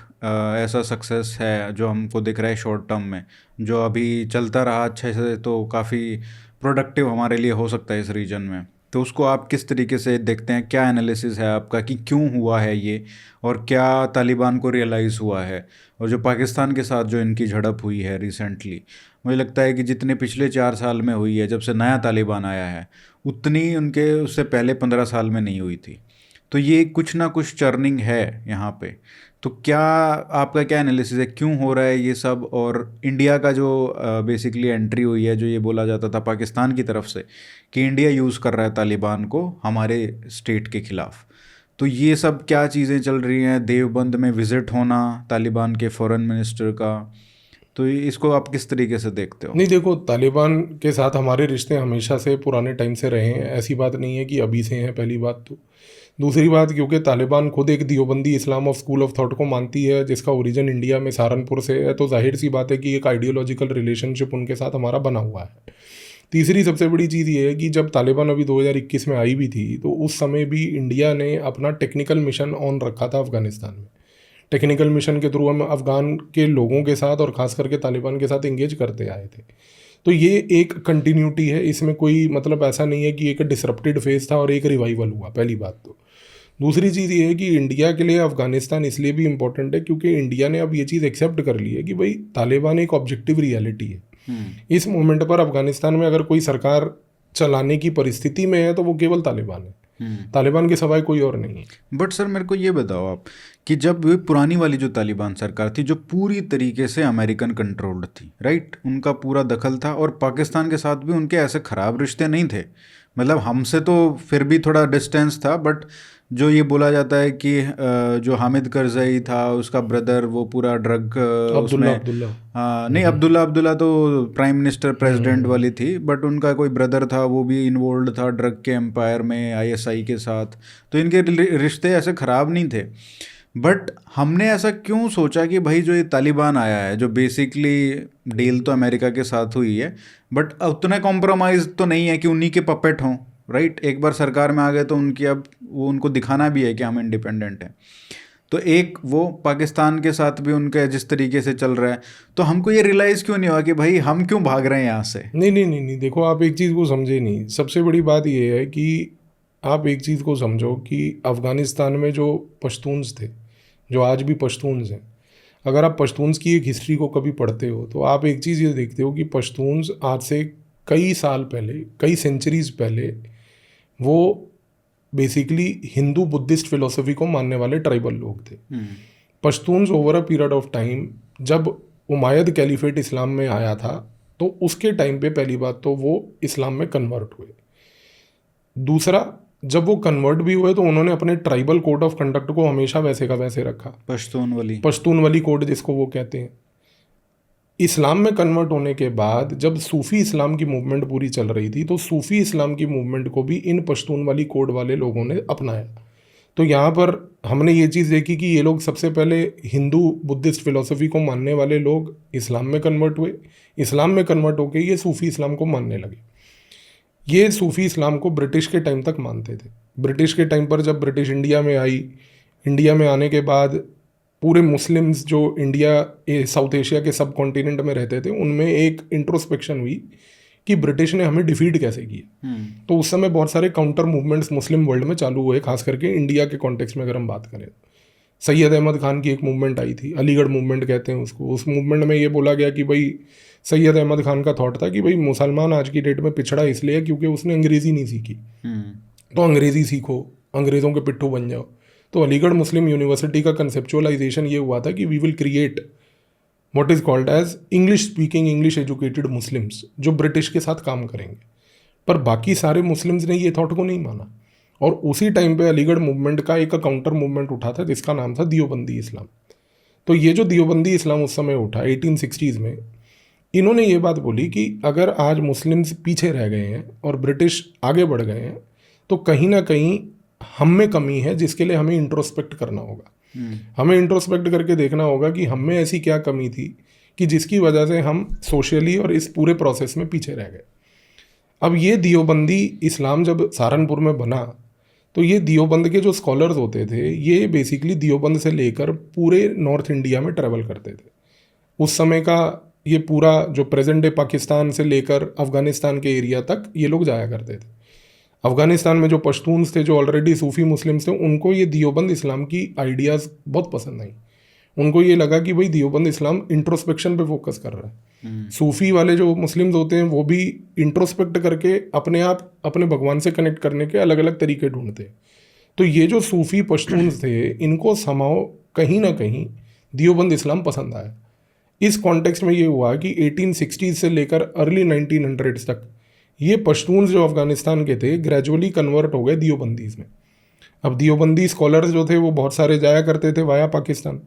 ऐसा सक्सेस है जो हमको दिख रहा है शॉर्ट टर्म में, जो अभी चलता रहा अच्छे से तो काफ़ी प्रोडक्टिव हमारे लिए हो सकता है इस रीजन में। तो उसको आप किस तरीके से देखते हैं, क्या एनालिसिस है आपका कि क्यों हुआ है ये, और क्या तालिबान को रियलाइज़ हुआ है? और जो पाकिस्तान के साथ जो इनकी झड़प हुई है रिसेंटली, मुझे लगता है कि जितने पिछले 4 साल में हुई है जब से नया तालिबान आया है, उतनी उनके उससे पहले 15 साल में नहीं हुई थी। तो ये कुछ ना कुछ चर्निंग है यहाँ पे। तो क्या आपका क्या एनालिसिस है, क्यों हो रहा है ये सब? और इंडिया का जो बेसिकली एंट्री हुई है, जो ये बोला जाता था पाकिस्तान की तरफ से कि इंडिया यूज़ कर रहा है तालिबान को हमारे स्टेट के खिलाफ, तो ये सब क्या चीज़ें चल रही हैं? देवबंद में विज़िट होना तालिबान के फॉरेन मिनिस्टर का, तो इसको आप किस तरीके से देखते हो? नहीं देखो, तालिबान के साथ हमारे रिश्ते हमेशा से पुराने टाइम से रहे हैं, ऐसी बात नहीं है कि अभी से हैं, पहली बात तो। दूसरी बात, क्योंकि तालिबान खुद एक दियोबंदी इस्लाम ऑफ स्कूल ऑफ थॉट को मानती है, जिसका ओरिजिन इंडिया में सहारनपुर से है, तो जाहिर सी बात है कि एक आइडियोलॉजिकल रिलेशनशिप उनके साथ हमारा बना हुआ है। तीसरी सबसे बड़ी चीज़ ये है कि जब तालिबान अभी 2021 में आई भी थी, तो उस समय भी इंडिया ने अपना टेक्निकल मिशन ऑन रखा था अफगानिस्तान में। टेक्निकल मिशन के थ्रू हम अफगान के लोगों के साथ और ख़ास करके तालिबान के साथ इंगेज करते आए थे। तो ये एक कंटिन्यूटी है, इसमें कोई मतलब ऐसा नहीं है कि एक डिसरप्टेड फेज था और एक रिवाइवल हुआ, पहली बात तो। दूसरी चीज़ ये है कि इंडिया के लिए अफगानिस्तान इसलिए भी इम्पोर्टेंट है क्योंकि इंडिया ने अब ये चीज़ एक्सेप्ट कर ली है कि भाई तालिबान एक ऑब्जेक्टिव रियलिटी है। इस मोमेंट पर अफगानिस्तान में अगर कोई सरकार चलाने की परिस्थिति में है तो वो केवल तालिबान है, तालिबान के सिवाय कोई और नहीं है। बट सर मेरे को ये बताओ आप कि जब वे पुरानी वाली जो तालिबान सरकार थी, जो पूरी तरीके से अमेरिकन कंट्रोल्ड थी, राइट, उनका पूरा दखल था और पाकिस्तान के साथ भी उनके ऐसे ख़राब रिश्ते नहीं थे, मतलब हमसे तो फिर भी थोड़ा डिस्टेंस था, बट जो ये बोला जाता है कि जो हामिद करजई था उसका ब्रदर वो पूरा ड्रग उसमें नहीं, अब्दुल्ला तो प्राइम मिनिस्टर प्रेसिडेंट वाली थी, बट उनका कोई ब्रदर था वो भी इन्वॉल्व था ड्रग के एम्पायर में आईएसआई के साथ, तो इनके रिश्ते ऐसे ख़राब नहीं थे। बट हमने ऐसा क्यों सोचा कि भाई जो ये तालिबान आया है, जो बेसिकली डील तो अमेरिका के साथ हुई है, बट उतना कॉम्प्रोमाइज़ तो नहीं है कि उन्हीं के पपेट हों, राइट, एक बार सरकार में आ गए तो उनकी अब वो उनको दिखाना भी है कि हम इंडिपेंडेंट हैं। तो एक वो पाकिस्तान के साथ भी उनका जिस तरीके से चल रहा है, तो हमको ये रियलाइज़ क्यों नहीं हुआ कि भाई हम क्यों भाग रहे हैं यहाँ से? नहीं, देखो आप एक चीज़ को समझे नहीं। सबसे बड़ी बात ये है कि आप एक चीज़ को समझो कि अफ़गानिस्तान में जो पश्तून्स थे, जो आज भी पश्तून्स हैं, अगर आप पश्तून्स की एक हिस्ट्री को कभी पढ़ते हो तो आप एक चीज़ ये देखते हो कि पश्तून्स आज से कई साल पहले, कई सेंचुरीज पहले, वो बेसिकली हिंदू बुद्धिस्ट फिलोसफी को मानने वाले ट्राइबल लोग थे। Pashtuns over a period of time, जब उमायद कैलिफेट इस्लाम में आया था, तो उसके टाइम पे पहली बात तो वो इस्लाम में कन्वर्ट हुए। दूसरा, जब वो कन्वर्ट भी हुए तो उन्होंने अपने ट्राइबल कोड ऑफ कंडक्ट को हमेशा वैसे का वैसे रखा, पश्तून वाली कोड जिसको वो कहते हैं। इस्लाम में कन्वर्ट होने के बाद जब सूफ़ी इस्लाम की मूवमेंट पूरी चल रही थी, तो सूफ़ी इस्लाम की मूवमेंट को भी इन पश्तून वाली कोड वाले लोगों ने अपनाया। तो यहाँ पर हमने ये चीज़ देखी कि ये लोग सबसे पहले हिंदू बुद्धिस्ट फिलोसफी को मानने वाले लोग इस्लाम में कन्वर्ट हुए, इस्लाम में कन्वर्ट होकर ये सूफ़ी इस्लाम को मानने लगे। ये सूफ़ी इस्लाम को ब्रिटिश के टाइम तक मानते थे। ब्रिटिश के टाइम पर जब ब्रिटिश इंडिया में आई, इंडिया में आने के बाद पूरे मुस्लिम्स जो इंडिया साउथ एशिया के सब कॉन्टिनेंट में रहते थे, उनमें एक इंट्रोस्पेक्शन हुई कि ब्रिटिश ने हमें डिफीट कैसे किया। तो उस समय बहुत सारे काउंटर मूवमेंट्स मुस्लिम वर्ल्ड में चालू हुए, खास करके इंडिया के कॉन्टेक्स्ट में अगर हम बात करें। सैयद अहमद खान की एक मूवमेंट आई थी, अलीगढ़ मूवमेंट कहते हैं उसको। उस मूवमेंट में ये बोला गया कि भाई, सैयद अहमद खान का थॉट था कि भाई मुसलमान आज की डेट में पिछड़ा इसलिए क्योंकि उसने अंग्रेज़ी नहीं सीखी, तो अंग्रेज़ी सीखो, अंग्रेज़ों के पिट्ठू बन जाओ। तो अलीगढ़ मुस्लिम यूनिवर्सिटी का कंसेप्चुअलाइजेशन ये हुआ था कि we will create what is called as English speaking, English educated Muslims, जो ब्रिटिश के साथ काम करेंगे। पर बाकी सारे मुस्लिम्स ने ये थॉट को नहीं माना, और उसी टाइम पे अलीगढ़ मूवमेंट का एक काउंटर मूवमेंट उठा था जिसका नाम था दियोबंदी इस्लाम। तो ये जो दियोबंदी इस्लाम उस समय उठा 1860s में, इन्होंने ये बात बोली कि अगर आज मुस्लिम्स पीछे रह गए हैं और ब्रिटिश आगे बढ़ गए हैं, तो कहीं ना कहीं हम में कमी है, जिसके लिए हमें इंट्रोस्पेक्ट करना होगा। हमें इंट्रोस्पेक्ट करके देखना होगा कि हम में ऐसी क्या कमी थी कि जिसकी वजह से हम सोशली और इस पूरे प्रोसेस में पीछे रह गए। अब ये दियोबंदी इस्लाम जब सहारनपुर में बना, तो ये दियोबंद के जो स्कॉलर्स होते थे, ये बेसिकली दियोबंद से लेकर पूरे नॉर्थ इंडिया में ट्रैवल करते थे। उस समय का ये पूरा जो प्रेजेंट डे पाकिस्तान से लेकर अफ़गानिस्तान के एरिया तक ये लोग जाया करते थे। अफ़गानिस्तान में जो पश्तून्स थे, जो ऑलरेडी सूफ़ी मुस्लिम्स थे, उनको ये दियोबंद इस्लाम की आइडियाज़ बहुत पसंद आई। उनको ये लगा कि भाई दियोबंद इस्लाम इंट्रोस्पेक्शन पे फोकस कर रहा है। सूफ़ी वाले जो मुस्लिम्स होते हैं वो भी इंट्रोस्पेक्ट करके अपने आप अपने भगवान से कनेक्ट करने के अलग अलग तरीके ढूंढते हैं। तो ये जो सूफी पश्तून्स थे, इनको समाओ कहीं ना कहीं दियोबंद इस्लाम पसंद आया। इस कॉन्टेक्स्ट में ये हुआ कि 1860 से लेकर अर्ली 1900 तक ये पश्तून्स जो अफगानिस्तान के थे ग्रेजुअली कन्वर्ट हो गए दियोबंदीज में। अब दियोबंदी स्कॉलर्स जो थे वो बहुत सारे जाया करते थे वाया पाकिस्तान।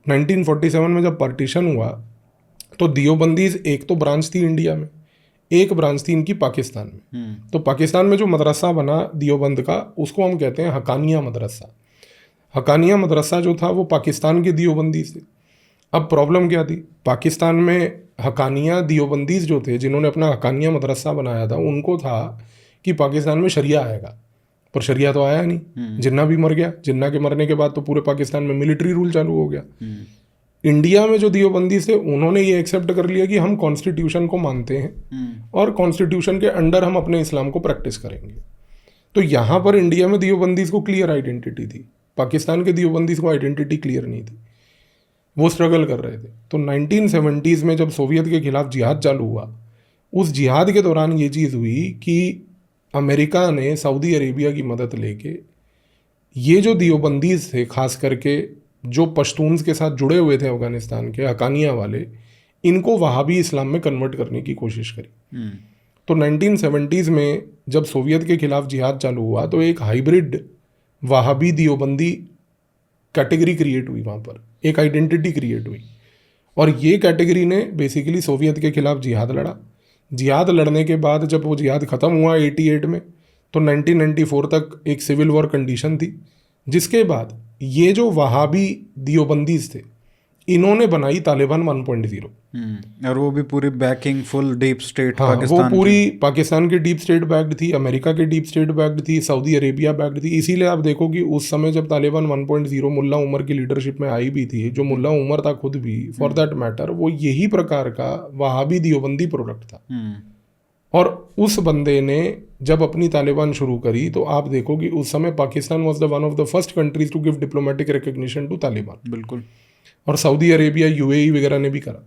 1947 में जब पार्टीशन हुआ तो दियोबंदीज एक तो ब्रांच थी इंडिया में, एक ब्रांच थी इनकी पाकिस्तान में। तो पाकिस्तान में जो मदरसा बना दियोबंद का, उसको हम कहते हैं हकानिया मदरसा। हकानिया मदरसा जो था वो पाकिस्तान के दियोबंदी से। अब प्रॉब्लम क्या थी, पाकिस्तान में हकानिया दियोबंदीज जो थे जिन्होंने अपना हकानिया मदरसा बनाया था, उनको था कि पाकिस्तान में शरिया आएगा, पर शरिया तो आया नहीं। जिन्ना भी मर गया, जिन्ना के मरने के बाद तो पूरे पाकिस्तान में मिलिट्री रूल चालू हो गया। इंडिया में जो दियोबंदी थे उन्होंने ये एक्सेप्ट कर लिया कि हम कॉन्स्टिट्यूशन को मानते हैं और कॉन्स्टिट्यूशन के अंडर हम अपने इस्लाम को प्रैक्टिस करेंगे। तो यहाँ पर इंडिया में दियोबंदीज को क्लियर आइडेंटिटी थी, पाकिस्तान के दियोबंदीज को आइडेंटिटी क्लियर नहीं थी, वो स्ट्रगल कर रहे थे। तो 1970s में जब सोवियत के खिलाफ जिहाद चालू हुआ, उस जिहाद के दौरान ये चीज़ हुई कि अमेरिका ने सऊदी अरेबिया की मदद लेके ये जो दियोबंदीज थे, खास करके जो पश्तून्स के साथ जुड़े हुए थे अफगानिस्तान के हकानिया वाले, इनको वहाबी इस्लाम में कन्वर्ट करने की कोशिश करी। तो 1970s में जब सोवियत के खिलाफ जिहाद चालू हुआ तो एक हाइब्रिड वहाबी दियोबंदी कैटेगरी क्रिएट हुई, वहाँ पर एक आइडेंटिटी क्रिएट हुई। और ये कैटेगरी ने बेसिकली सोवियत के खिलाफ जिहाद लड़ा। जिहाद लड़ने के बाद जब वो जिहाद ख़त्म हुआ 88 में, तो 1994 तक एक सिविल वॉर कंडीशन थी, जिसके बाद ये जो वहाबी दियोबंदीज थे इन्होंने बनाई तालिबान 1.0। और वो भी पूरी बैकिंग फुल डीप स्टेट हाँ, पाकिस्तान वो पूरी पाकिस्तान की डीप स्टेट बैक्ड थी, अमेरिका की डीप स्टेट बैक्ड थी, सऊदी अरेबिया बैक्ड थी। इसीलिए आप देखो कि उस समय जब तालिबान 1.0 मुल्ला उमर की लीडरशिप में आई भी थी, जो मुल्ला उमर था खुद भी फॉर दैट मैटर, वो यही प्रकार का वहाबी दियोबंदी प्रोडक्ट था। और उस बंदे ने जब अपनी तालिबान शुरू करी तो आप देखो कि उस समय Pakistan was the one of the first countries to give diplomatic recognition to Taliban. बिल्कुल। और सऊदी अरेबिया, यूएई वगैरह ने भी करा।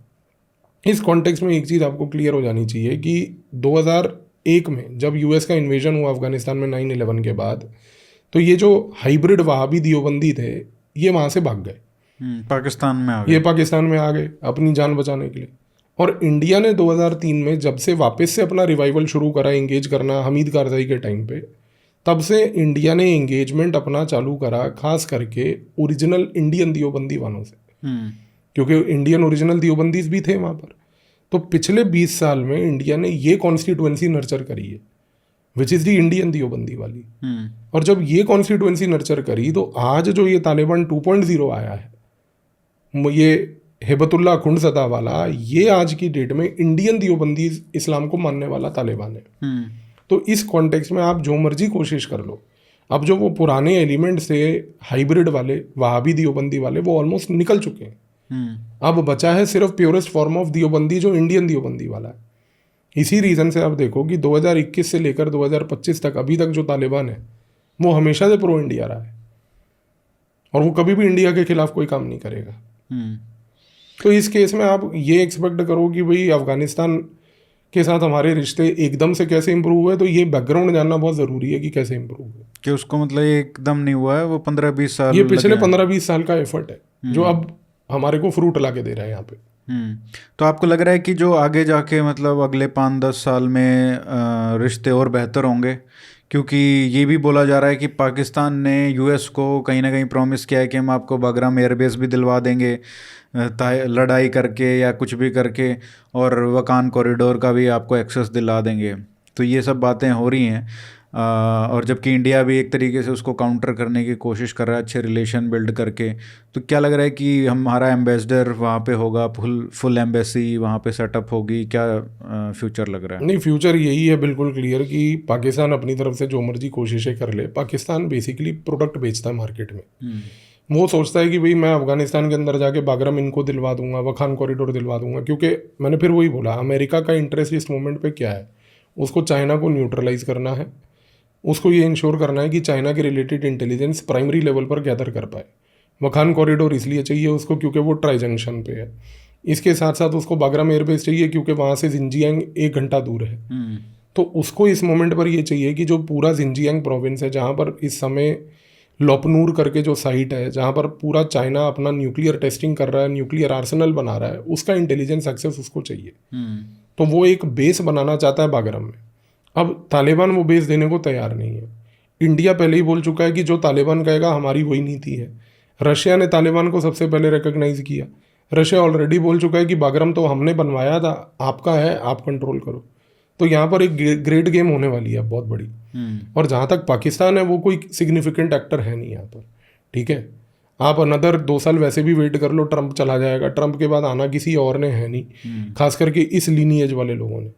इस कॉन्टेक्स्ट में एक चीज़ आपको क्लियर हो जानी चाहिए कि 2001 में जब यूएस का इन्वेजन हुआ अफगानिस्तान में 9/11 के बाद, तो ये जो हाइब्रिड वहाबी दियोबंदी थे ये वहाँ से भाग गए, पाकिस्तान में आ गए। ये पाकिस्तान में आ गए अपनी जान बचाने के लिए। और इंडिया ने 2003 में जब से वापस से अपना रिवाइवल शुरू करा एंगेज करना हमीद कारज़ई के टाइम पे, तब से इंडिया ने एंगेजमेंट अपना चालू करा खास करके ओरिजिनल इंडियन दियोबंदी वालों से, क्योंकि इंडियन ओरिजिनल दियोबंदीज भी थे वहाँ पर। तो पिछले 20 साल में इंडिया ने ये कॉन्स्टिट्यूएंसी नर्चर करी है विच इज़ दी इंडियन दियोबंदी वाली। और जब ये कॉन्स्टिट्यूएंसी नर्चर करी तो आज जो ये तालिबान 2.0 आया है, ये हेबतुल्ला खुंडसदा वाला, ये आज की डेट में इंडियन दियोबंदी इस्लाम को मानने वाला तालिबान है। तो इस कॉन्टेक्स्ट में आप जो मर्जी कोशिश कर लो, अब जो वो पुराने एलिमेंट से हाइब्रिड वाले वहाबी दियोबंदी वाले वो ऑलमोस्ट निकल चुके हैं। अब बचा है सिर्फ प्योरेस्ट फॉर्म ऑफ दियोबंदी जो इंडियन दियोबंदी वाला है। इसी रीज़न से आप देखो कि 2021 से लेकर 2025 तक अभी तक जो तालिबान है वो हमेशा से प्रो इंडिया रहा है और वो कभी भी इंडिया के खिलाफ कोई काम नहीं करेगा। तो इस केस में आप ये एक्सपेक्ट करो कि भाई अफगानिस्तान के साथ हमारे रिश्ते एकदम से कैसे इंप्रूव हुए, तो ये बैकग्राउंड जानना बहुत ज़रूरी है कि कैसे इंप्रूव हुए। कि उसको मतलब एकदम नहीं हुआ है, वो 15-20 साल, ये पिछले 15-20 साल का एफर्ट है जो अब हमारे को फ्रूट ला के दे रहा है यहाँ पे। तो आपको लग रहा है कि जो आगे जाके मतलब अगले 5-10 साल में रिश्ते और बेहतर होंगे? क्योंकि ये भी बोला जा रहा है कि पाकिस्तान ने यूएस को कहीं ना कहीं प्रॉमिस किया है कि हम आपको बागराम एयरबेस भी दिलवा देंगे लड़ाई करके या कुछ भी करके, और वकान कॉरिडोर का भी आपको एक्सेस दिला देंगे। तो ये सब बातें हो रही हैं, और जबकि इंडिया भी एक तरीके से उसको काउंटर करने की कोशिश कर रहा है अच्छे रिलेशन बिल्ड करके। तो क्या लग रहा है कि हमारा एम्बेसडर वहाँ पे होगा, फुल एम्बेसी वहाँ पे सेटअप होगी, क्या फ्यूचर लग रहा है? नहीं, फ्यूचर यही है बिल्कुल क्लियर कि पाकिस्तान अपनी तरफ से जो मर्जी कोशिशें कर ले। पाकिस्तान बेसिकली प्रोडक्ट बेचता है मार्केट में। वो सोचता है कि भाई मैं अफगानिस्तान के अंदर जाके बागराम इनको दिलवा दूंगा, वखान कॉरिडोर दिलवा दूंगा, क्योंकि मैंने फिर वही बोला, अमेरिका का इंटरेस्ट इस मोमेंट पे क्या है, उसको चाइना को न्यूट्रलाइज करना है, उसको ये इंश्योर करना है कि चाइना के रिलेटेड इंटेलिजेंस प्राइमरी लेवल पर गैदर कर पाए। वखान कॉरिडोर इसलिए चाहिए उसको क्योंकि वो ट्राई जंक्शन पे है। इसके साथ साथ उसको बागराम एयरबेस चाहिए क्योंकि वहाँ से जिंजियांग 1 घंटा दूर है। तो उसको इस मोमेंट पर ये चाहिए कि जो पूरा जिंजियांग प्रोविंस है, जहाँ पर इस समय लोपनूर करके जो साइट है जहाँ पर पूरा चाइना अपना न्यूक्लियर टेस्टिंग कर रहा है, न्यूक्लियर आर्सेनल बना रहा है, उसका इंटेलिजेंस एक्सेस उसको चाहिए। तो वो एक बेस बनाना चाहता है बागरम में। अब तालिबान वो बेस देने को तैयार नहीं है। इंडिया पहले ही बोल चुका है कि जो तालिबान कहेगा हमारी वही नीति है। रशिया ने तालिबान को सबसे पहले रिकॉग्नाइज किया। रशिया ऑलरेडी बोल चुका है कि बागरम तो हमने बनवाया था, आपका है, आप कंट्रोल करो। तो यहाँ पर एक ग्रेट गेम होने वाली है बहुत बड़ी। और जहाँ तक पाकिस्तान है, वो कोई सिग्निफिकेंट एक्टर है नहीं यहाँ पर, ठीक है। आप अनदर 2 साल वैसे भी वेट कर लो, ट्रंप चला जाएगा, ट्रंप के बाद आना किसी और ने है नहीं, खास करके इस लीनिएज वाले लोगों ने।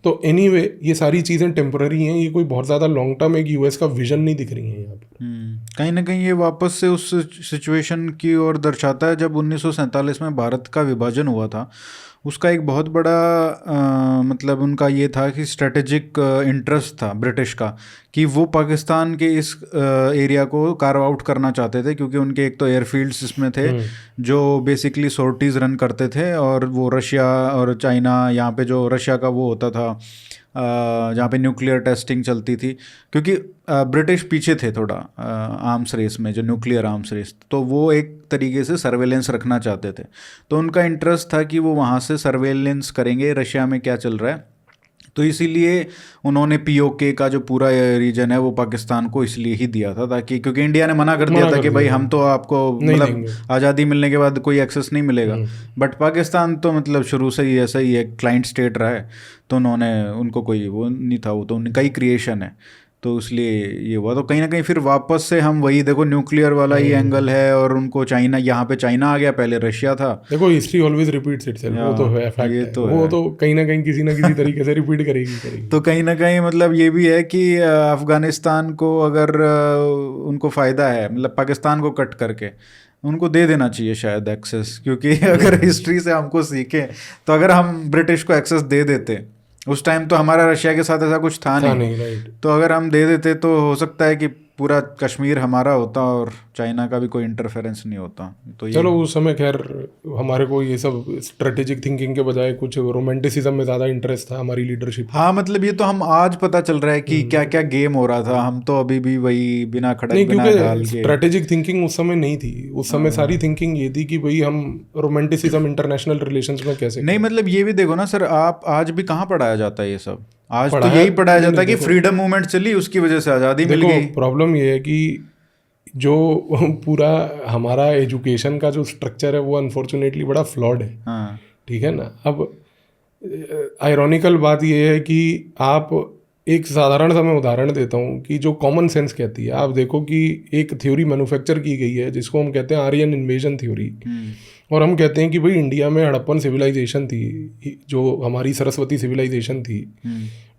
तो एनीवे ये सारी चीज़ें टेम्पररी हैं, ये कोई बहुत ज़्यादा लॉन्ग टर्म एक यूएस का विजन नहीं दिख रही है यहाँ पर। कहीं ना कहीं ये वापस से उस सिचुएशन की ओर दर्शाता है जब 1947 में भारत का विभाजन हुआ था। उसका एक बहुत बड़ा मतलब उनका ये था कि स्ट्रेटेजिक इंटरेस्ट था ब्रिटिश का कि वो पाकिस्तान के इस एरिया को कार्व आउट करना चाहते थे, क्योंकि उनके एक तो एयरफील्ड्स इसमें थे जो बेसिकली सोर्टीज़ रन करते थे, और वो रशिया और चाइना, यहाँ पे जो रशिया का वो होता था जहाँ पे न्यूक्लियर टेस्टिंग चलती थी, क्योंकि ब्रिटिश पीछे थे थोड़ा आर्म्स रेस में, जो न्यूक्लियर आर्म्स रेस, तो वो एक तरीके से सर्वेलेंस रखना चाहते थे। तो उनका इंटरेस्ट था कि वो वहाँ से सर्वेलेंस करेंगे रशिया में क्या चल रहा है। तो इसीलिए उन्होंने पीओके का जो पूरा रीजन है वो पाकिस्तान को इसलिए ही दिया था, ताकि, क्योंकि इंडिया ने मना कर दिया था कि भाई हम तो आपको मतलब आज़ादी मिलने के बाद कोई एक्सेस नहीं मिलेगा। बट पाकिस्तान तो मतलब शुरू से ही ऐसा ही एक क्लाइंट स्टेट रहा है, तो उन्होंने, उनको कोई वो नहीं था, वो तो उनका ही क्रिएशन है, तो इसलिए ये हुआ। तो कहीं ना कहीं फिर वापस से हम वही देखो, न्यूक्लियर वाला ही एंगल है, और उनको चाइना, यहाँ पे चाइना आ गया, पहले रशिया था। देखो हिस्ट्री ऑलवेज रिपीट्स इटसेल्फ, वो तो है फैक्ट है, तो वो तो कहीं ना कहीं ना किसी तरीके से रिपीट करेगी। तो कहीं ना कहीं मतलब ये भी है कि अफगानिस्तान को अगर उनको फ़ायदा है, मतलब पाकिस्तान को कट करके उनको दे देना चाहिए शायद एक्सेस, क्योंकि अगर हिस्ट्री से हमको सीखें तो अगर हम ब्रिटिश को एक्सेस दे देते, उस टाइम तो हमारा रशिया के साथ ऐसा कुछ था नहीं, तो अगर हम दे देते तो हो सकता है कि पूरा कश्मीर हमारा होता और चाइना का भी कोई इंटरफेरेंस नहीं होता। तो ये चलो उस समय खैर हमारे को ये सब स्ट्रेटेजिक थिंकिंग के बजाय कुछ रोमांटिसिज्म में ज़्यादा इंटरेस्ट था हमारी लीडरशिप। हाँ, मतलब ये तो हम आज पता चल रहा है कि क्या क्या गेम हो रहा था, हम तो अभी भी वही बिना खड़क बिना ढाल के। स्ट्रेटेजिक थिंकिंग उस समय नहीं थी, उस समय सारी थिंकिंग ये थी कि भाई हम रोमांटिसिज्म इंटरनेशनल रिलेशंस में कैसे नहीं, मतलब ये भी देखो ना सर, आप आज भी कहाँ पढ़ाया जाता है ये सब, आज तो यही पढ़ाया जाता है कि फ्रीडम मूवमेंट चली, उसकी वजह से आज़ादी मिल गई। प्रॉब्लम ये है कि जो पूरा हमारा एजुकेशन का जो स्ट्रक्चर है वो अनफॉर्चुनेटली बड़ा फ्लॉड है। हाँ, ठीक है ना। अब आयरॉनिकल बात ये है कि आप एक साधारण सा मैं उदाहरण देता हूँ कि जो कॉमन सेंस कहती है, आप देखो कि एक थ्योरी मैन्युफैक्चर की गई है जिसको हम कहते हैं आर्यन इन्वेजन थ्योरी, और हम कहते हैं कि भाई इंडिया में हड़प्पन सिविलाइजेशन थी, जो हमारी सरस्वती सिविलाइजेशन थी,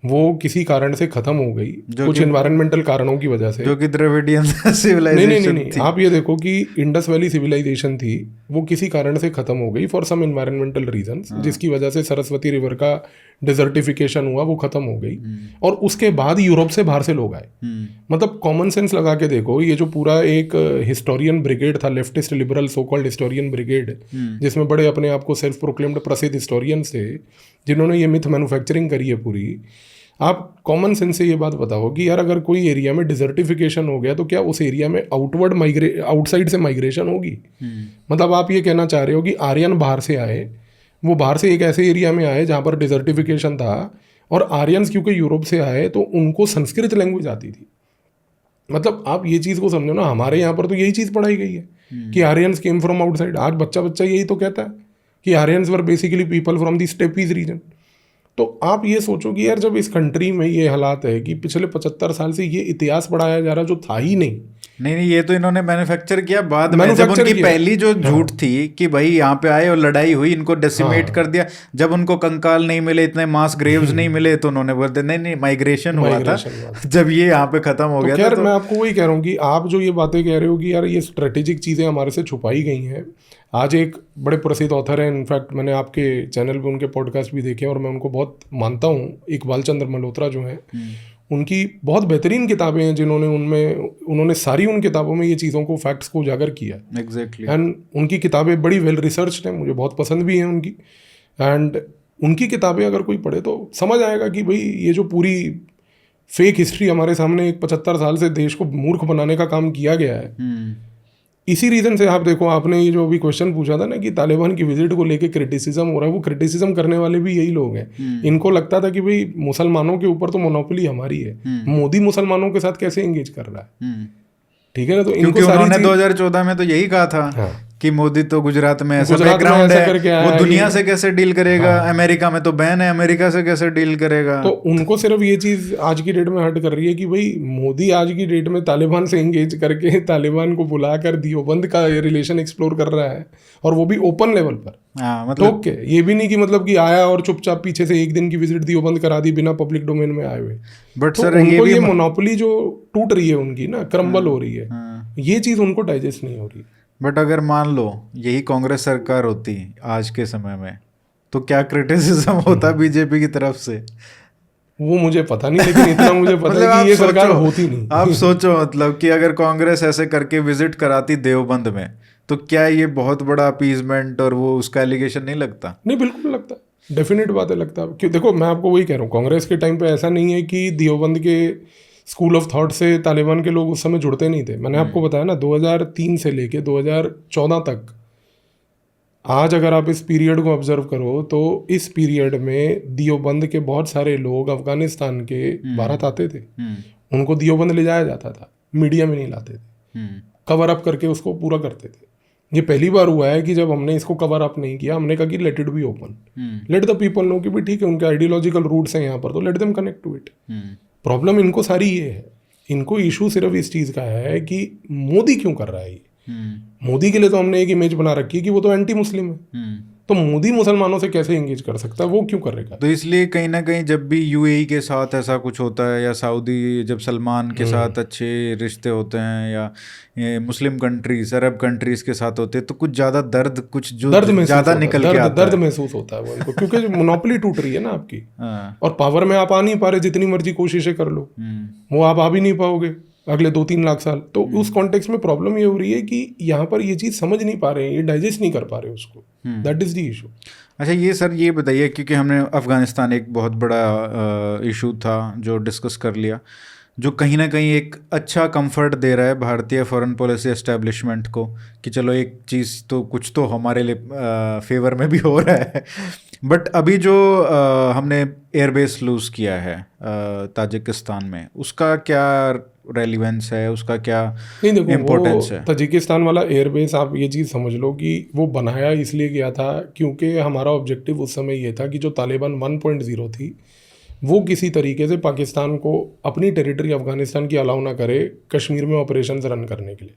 वो किसी कारण से खत्म हो गई, कुछ एनवायरमेंटल कारणों की वजह से, जो कि द्रविडियन सिविलाइजेशन नहीं, आप ये देखो कि इंडस वैली सिविलाइजेशन थी, वो किसी कारण से खत्म हो गई फॉर सम एनवायरमेंटल रीजंस, जिसकी वजह से सरस्वती रिवर का डिजर्टिफिकेशन हुआ, वो खत्म हो गई, और उसके बाद यूरोप से बाहर से लोग आए। मतलब कॉमन सेंस लगा के देखो, ये जो पूरा एक हिस्टोरियन ब्रिगेड था, leftist liberal so called historian brigade, जिसमें बड़े अपने आप को सेल्फ प्रोक्लेम्ड प्रसिद्ध हिस्टोरियंस थे जिन्होंने ये मिथ मैन्युफैक्चरिंग करी है पूरी, आप कॉमन सेंस से ये बात बताओ कि यार अगर कोई एरिया में डिजर्टिफिकेशन हो गया तो क्या उस एरिया में आउटसाइड से माइग्रेशन होगी? मतलब आप ये कहना चाह रहे हो कि आर्यन बाहर से आए, वो बाहर से एक ऐसे एरिया में आए जहाँ पर डिजर्टिफिकेशन था, और आर्यंस क्योंकि यूरोप से आए तो उनको संस्कृत लैंग्वेज आती थी। मतलब आप ये चीज़ को समझो ना, हमारे यहाँ पर तो यही चीज़ पढ़ाई गई है कि आर्यंस केम फ्रॉम आउटसाइड। आज बच्चा यही तो कहता है कि Aryans were basically people from the steppes region. तो आप ये सोचो कि यार जब इस कंट्री में ये हालात है कि पिछले 75 साल से ये इतिहास पढ़ाया जा रहा जो था ही नहीं, ये तो इन्होंने मैन्युफैक्चर किया बाद में, जब उनकी पहली जो झूठ थी कि भाई यहाँ पे आए और लड़ाई हुई, इनको डेसिमेट कर दिया, जब उनको कंकाल नहीं मिले, इतने मास ग्रेव्स नहीं मिले, तो उन्होंने बोल दिया नहीं माइग्रेशन हुआ था, जब ये यहाँ पे खत्म हो गया था। मैं आपको वही कह रहा हूँ कि आप जो ये बातें कह रहे हो कि यार ये स्ट्रेटेजिक चीज़ें हमारे से छुपाई गई हैं। आज एक बड़े प्रसिद्ध ऑथर हैं, इनफैक्ट मैंने आपके चैनल पे उनके पॉडकास्ट भी देखे और मैं उनको बहुत मानता हूँ, इकबाल चंद्र मल्होत्रा जो हैं, उनकी बहुत बेहतरीन किताबें हैं जिन्होंने उन्होंने सारी उन किताबों में ये चीज़ों को, फैक्ट्स को उजागर किया। एग्जैक्टली। एंड उनकी किताबें बड़ी वेल रिसर्च्ड हैं, मुझे बहुत पसंद भी हैं उनकी। एंड उनकी किताबें अगर कोई पढ़े तो समझ आएगा कि भाई ये जो पूरी फेक हिस्ट्री हमारे सामने एक 75 साल से देश को मूर्ख बनाने का काम किया गया है। इसी रीजन से आप देखो, आपने ये जो अभी क्वेश्चन पूछा था ना कि तालिबान की विजिट को लेके क्रिटिसिज्म हो रहा है, वो क्रिटिसिज्म करने वाले भी यही लोग हैं। इनको लगता था कि भाई मुसलमानों के ऊपर तो मोनोपोली हमारी है, मोदी मुसलमानों के साथ कैसे एंगेज कर रहा है, ठीक है ना। तो क्योंकि इनको उन्होंने 2014 में तो यही कहा था कि मोदी तो गुजरात में ऐसा बैकग्राउंड है, वो दुनिया से कैसे डील करेगा, अमेरिका में तो बैन है, अमेरिका से कैसे डील करेगा। तो उनको सिर्फ ये चीज आज की डेट में हर्ट कर रही है कि भाई मोदी आज की डेट में तालिबान से एंगेज करके तालिबान को बुलाकर दियोबंद का रिलेशन एक्सप्लोर कर रहा है, और वो भी ओपन लेवल पर। मतलब तो ये भी नहीं कि मतलब कि आया और चुपचाप पीछे से एक दिन की विजिट दियोबंद करा दी बिना पब्लिक डोमेन में आए हुए। बट तो सर उनको ये मोनोपोली जो टूट रही है उनकी ना, क्रम्बल हो रही है, ये चीज उनको डाइजेस्ट नहीं हो रही। बट अगर मान लो यही कांग्रेस सरकार होती आज के समय में, तो क्या क्रिटिसिज्म होता बीजेपी की तरफ से? वो मुझे पता नहीं, लेकिन इतना मुझे पता मतलब है कि ये सरकार होती नहीं। आप सोचो मतलब कि अगर कांग्रेस ऐसे करके विजिट कराती देवबंद में, तो क्या ये बहुत बड़ा अपीजमेंट और वो उसका एलिगेशन नहीं लगता? नहीं, बिल्कुल लगता, डेफिनेट बात है, लगता है। क्यों, देखो मैं आपको वही कह रहा हूँ, कांग्रेस के टाइम पे ऐसा नहीं है कि देवबंद के स्कूल ऑफ थॉट से तालिबान के लोग उस समय जुड़ते नहीं थे। मैंने आपको बताया ना, 2003 से लेके 2014 तक, आज अगर आप इस पीरियड को ऑब्जर्व करो तो इस पीरियड में दियोबंद के बहुत सारे लोग अफगानिस्तान के भारत आते थे, उनको दियोबंद ले जाया जाता था, मीडिया में नहीं लाते थे, कवर अप करके उसको पूरा करते थे। ये पहली बार हुआ है कि जब हमने इसको कवर अप नहीं किया, हमने कहा कि let it be open, let the people know कि भी ठीक है उनके आइडियोलॉजिकल रूट्स हैं यहाँ पर, तो let them connect to it. Problem इनको सारी ये है, इनको इशू सिर्फ इस चीज़ का है कि मोदी क्यों कर रहा है ये। मोदी के लिए तो हमने एक इमेज बना रखी है कि वो तो एंटी मुस्लिम है, तो मोदी मुसलमानों से कैसे एंगेज कर सकता है, वो क्यों करेगा। तो इसलिए कहीं ना कहीं जब भी यूएई के साथ ऐसा कुछ होता है, या सऊदी जब सलमान के साथ अच्छे रिश्ते होते हैं, या ये मुस्लिम कंट्रीज, अरब कंट्रीज के साथ होते हैं, तो कुछ ज़्यादा कुछ ज़्यादा निकल के आता है, दर्द महसूस होता है वो इनको, क्योंकि मोनोपोली टूट रही है ना आपकी, और पावर में आप आ नहीं पा रहे, जितनी मर्जी कोशिशें कर लो वो आप आ भी नहीं पाओगे अगले 2-3 लाख साल। तो उस कॉन्टेक्स्ट में प्रॉब्लम ये हो रही है कि यहाँ पर ये चीज़ समझ नहीं पा रहे हैं, ये डाइजेस्ट नहीं कर पा रहे उसको, दैट इज़ द इशू। अच्छा ये सर ये बताइए, क्योंकि हमने अफ़गानिस्तान एक बहुत बड़ा इशू था जो डिस्कस कर लिया, जो कहीं ना कहीं एक अच्छा कंफर्ट दे रहा है भारतीय फॉरेन पॉलिसी एस्टेब्लिशमेंट को कि चलो एक चीज़ तो कुछ तो हमारे लिए फेवर में भी हो रहा है। बट अभी जो हमने एयरबेस लूज़ किया है ताजिकिस्तान में, उसका क्या रेलिवेंस है, उसका क्या इम्पोर्टेंस है? ताजिकिस्तान वाला एयरबेस, आप ये चीज़ समझ लो कि वो बनाया इसलिए गया था क्योंकि हमारा ऑब्जेक्टिव उस समय ये था कि जो तालिबान 1.0 थी वो किसी तरीके से पाकिस्तान को अपनी टेरिटरी अफगानिस्तान की अलाउ ना करे कश्मीर में ऑपरेशंस रन करने के लिए।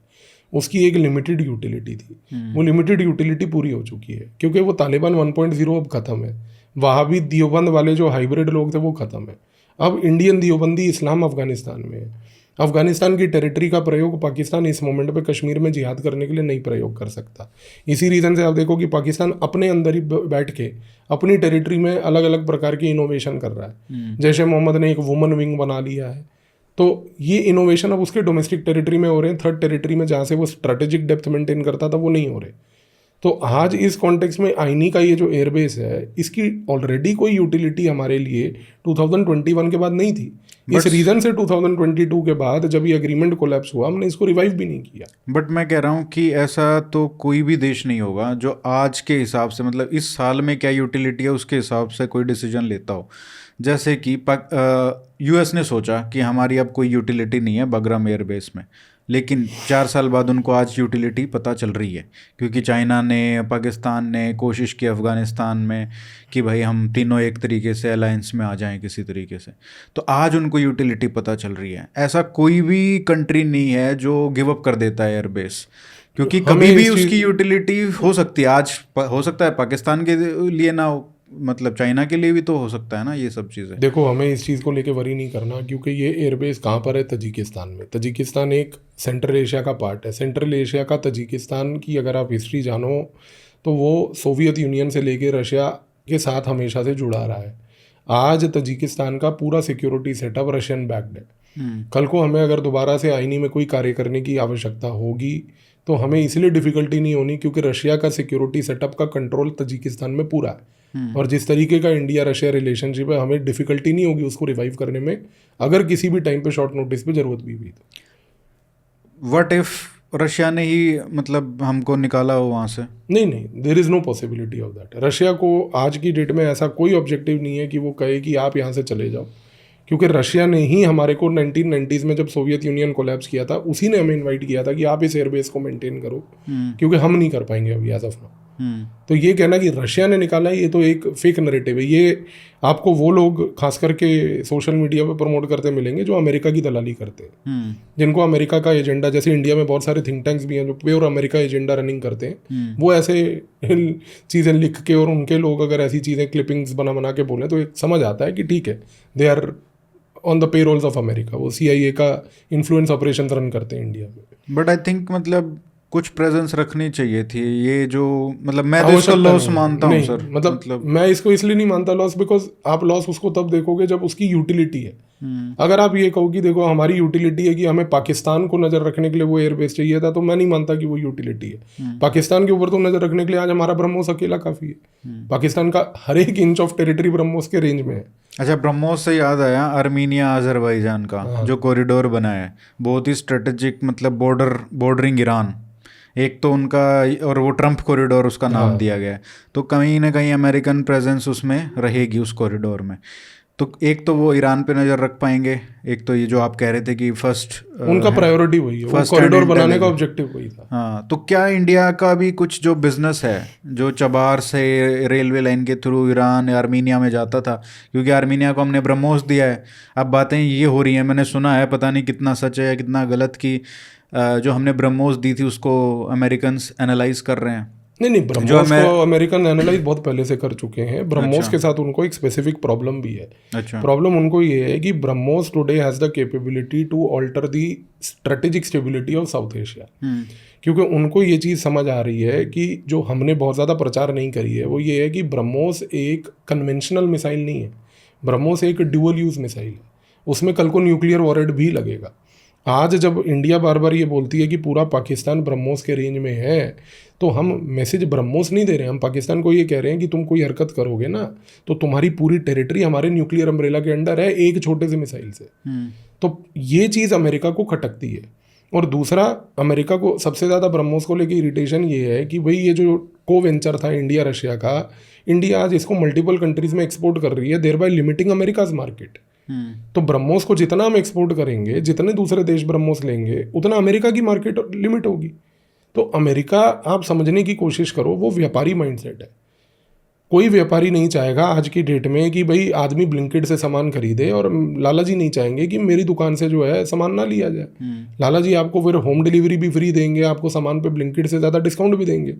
उसकी एक लिमिटेड यूटिलिटी थी, वो लिमिटेड यूटिलिटी पूरी हो चुकी है क्योंकि वो तालिबान 1.0 अब ख़त्म है। वहाँ भी दियोबंद वाले जो हाइब्रिड लोग थे वो ख़त्म है। अब इंडियन दियोबंदी इस्लाम अफगानिस्तान में है। अफगानिस्तान की टेरिटरी का प्रयोग पाकिस्तान इस मोमेंट पे कश्मीर में जिहाद करने के लिए नहीं प्रयोग कर सकता। इसी रीज़न से आप देखो कि पाकिस्तान अपने अंदर ही बैठ के अपनी टेरिटरी में अलग अलग प्रकार की इनोवेशन कर रहा है। जैसे मोहम्मद ने एक वुमन विंग बना लिया है, तो ये इनोवेशन अब उसके डोमेस्टिक टेरिटरी में हो रहे हैं। थर्ड टेरिटरी में जहाँ से वो स्ट्रेटेजिक डेप्थ मेंटेन करता था वो नहीं हो रहे। तो आज इस कॉन्टेक्स्ट में आईनी का ये जो एयरबेस है, इसकी ऑलरेडी कोई यूटिलिटी हमारे लिए 2021 के बाद नहीं थी। इस रीज़न से 2022 के बाद जब ये एग्रीमेंट कोलैप्स हुआ, हमने इसको रिवाइव भी नहीं किया। बट मैं कह रहा हूँ कि ऐसा तो कोई भी देश नहीं होगा जो आज के हिसाब से, मतलब इस साल में क्या यूटिलिटी है उसके हिसाब से कोई डिसीजन लेता हो। जैसे कि यूएस ने सोचा कि हमारी अब कोई यूटिलिटी नहीं है बगराम एयरबेस में, लेकिन 4 साल बाद उनको आज यूटिलिटी पता चल रही है क्योंकि चाइना ने, पाकिस्तान ने कोशिश की अफ़गानिस्तान में कि भाई हम तीनों एक तरीके से अलायंस में आ जाएं किसी तरीके से, तो आज उनको यूटिलिटी पता चल रही है। ऐसा कोई भी कंट्री नहीं है जो गिव अप कर देता है एयरबेस, क्योंकि कभी भी उसकी यूटिलिटी हो सकती है। आज हो सकता है पाकिस्तान के लिए ना हो, मतलब चाइना के लिए भी तो हो सकता है ना ये सब चीज़ें। देखो हमें इस चीज़ को लेके वरी नहीं करना क्योंकि ये एयरबेस कहाँ पर है, तजिकिस्तान में। तजिकिस्तान एक सेंट्रल एशिया का पार्ट है। सेंट्रल एशिया का तजिकिस्तान की अगर आप हिस्ट्री जानो तो वो सोवियत यूनियन से लेके रशिया के साथ हमेशा से जुड़ा रहा है। आज तजिकिस्तान का पूरा सिक्योरिटी सेटअप रशियन बैक्ड है। कल को हमें अगर दोबारा से आईनी में कोई कार्य करने की आवश्यकता होगी तो हमें इसलिए डिफ़िकल्टी नहीं होनी क्योंकि रशिया का सिक्योरिटी सेटअप का कंट्रोल तजिकिस्तान में पूरा है। और जिस तरीके का इंडिया रशिया रिलेशनशिप है, हमें डिफिकल्टी नहीं होगी उसको रिवाइव करने में, अगर किसी भी टाइम पे शॉर्ट नोटिस पे जरूरत भी हुई तो। व्हाट इफ रशिया ने ही मतलब हमको निकाला हो वहाँ से? नहीं, there is no possibility of that. Russia को आज की डेट में ऐसा कोई ऑब्जेक्टिव नहीं है कि वो कहे कि आप यहाँ से चले जाओ, क्योंकि रशिया ने ही हमारे को 1990s में जब सोवियत यूनियन कोलैप्स किया था, उसी ने हमें इनवाइट किया था कि आप इस एयरबेस को मेंटेन करो, क्योंकि हम नहीं कर पाएंगे अभी एज ऑफ नाउ। तो ये कहना कि रशिया ने निकाला है, ये तो एक फेक नैरेटिव है। ये आपको वो लोग खास करके सोशल मीडिया पे प्रमोट करते मिलेंगे जो अमेरिका की दलाली करते हैं, जिनको अमेरिका का एजेंडा, जैसे इंडिया में बहुत सारे थिंक टैंक्स भी हैं जो प्योर अमेरिका एजेंडा रनिंग करते हैं, वो ऐसे चीज़ें लिख के, और उनके लोग अगर ऐसी चीज़ें क्लिपिंग्स बना के बोलें तो एक समझ आता है कि ठीक है, they are on the payrolls of America, वो CIA का इन्फ्लुएंस ऑपरेशन रन करते हैं इंडिया में। बट आई थिंक मतलब कुछ प्रेजेंस रखनी चाहिए थी। ये जो मतलब मैं तो इसको लॉस मानता हूँ सर। मतलब मैं इसको इसलिए नहीं मानता लॉस, बिकॉज आप लॉस उसको तब देखोगे जब उसकी यूटिलिटी है। अगर आप ये कहो कि देखो हमारी यूटिलिटी है कि हमें पाकिस्तान को नजर रखने के लिए वो एयरबेस चाहिए था, तो मैं नहीं मानता कि वो यूटिलिटी है। पाकिस्तान के ऊपर तो नजर रखने के लिए आज हमारा ब्रह्मोस अकेला काफी है। पाकिस्तान का हर एक इंच ऑफ टेरिटरी ब्रह्मोस के रेंज में है। अच्छा, ब्रह्मोस से याद आया, आर्मीनिया अजरबैजान का जो कॉरिडोर बना है, बहुत ही स्ट्रेटेजिक, मतलब बॉर्डरिंग ईरान एक तो उनका, और वो ट्रम्प कॉरिडोर उसका नाम दिया गया है। तो कहीं ना कहीं अमेरिकन प्रेजेंस उसमें रहेगी उस कॉरिडोर में। तो एक तो वो ईरान पे नज़र रख पाएंगे, एक तो ये जो आप कह रहे थे कि फर्स्ट उनका प्रायोरिटी वही है, वो कॉरिडोर बनाने का ऑब्जेक्टिव वही था। हाँ, तो क्या इंडिया का भी कुछ जो बिजनेस है जो चबार से रेलवे लाइन के थ्रू ईरान आर्मीनिया में जाता था, क्योंकि आर्मीनिया को हमने ब्रह्मोस दिया है, अब बातें ये हो रही हैं, मैंने सुना है, पता नहीं कितना सच है या कितना गलत, कि जो हमने ब्रह्मोस दी थी उसको अमेरिकन एनालाइज कर रहे हैं। नहीं, ब्रह्मोस को अमेरिकन एनालाइज बहुत पहले से कर चुके हैं। ब्रह्मोस के साथ उनको एक स्पेसिफिक प्रॉब्लम भी है। अच्छा। प्रॉब्लम उनको ये है कि BrahMos today has the capability to alter the strategic stability of South Asia, क्योंकि उनको ये चीज़ समझ आ रही है कि जो हमने बहुत ज़्यादा प्रचार नहीं करी है वो ये है कि ब्रह्मोस एक कन्वेंशनल मिसाइल नहीं है, ब्रह्मोस एक ड्यूअल यूज़ मिसाइल है, उसमें कल को न्यूक्लियर वॉरहेड भी लगेगा। आज जब इंडिया बार बार ये बोलती है कि पूरा पाकिस्तान ब्रह्मोस के रेंज में है, तो हम मैसेज ब्रह्मोस नहीं दे रहे हैं, हम पाकिस्तान को ये कह रहे हैं कि तुम कोई हरकत करोगे ना तो तुम्हारी पूरी टेरिटरी हमारे न्यूक्लियर अम्ब्रेला के अंडर है, एक छोटे से मिसाइल से। तो ये चीज़ अमेरिका को खटकती है। और दूसरा, अमेरिका को सबसे ज़्यादा ब्रह्मोस को लेकर इरिटेशन ये है कि भाई ये जो को वेंचर था इंडिया रशिया का, इंडिया आज इसको मल्टीपल कंट्रीज में एक्सपोर्ट कर रही है, thereby limiting America's market. तो ब्रह्मोस को जितना हम एक्सपोर्ट करेंगे, जितने दूसरे देश ब्रह्मोस लेंगे, उतना अमेरिका की मार्केट लिमिट होगी। तो अमेरिका, आप समझने की कोशिश करो, वो व्यापारी माइंडसेट है। कोई व्यापारी नहीं चाहेगा आज की डेट में कि भाई आदमी ब्लिंकिट से सामान खरीदे, और लाला जी नहीं चाहेंगे कि मेरी दुकान से जो है सामान ना लिया जाए। लाला जी आपको फिर होम डिलीवरी भी फ्री देंगे, आपको सामान पे ब्लिंकिट से ज़्यादा डिस्काउंट भी देंगे।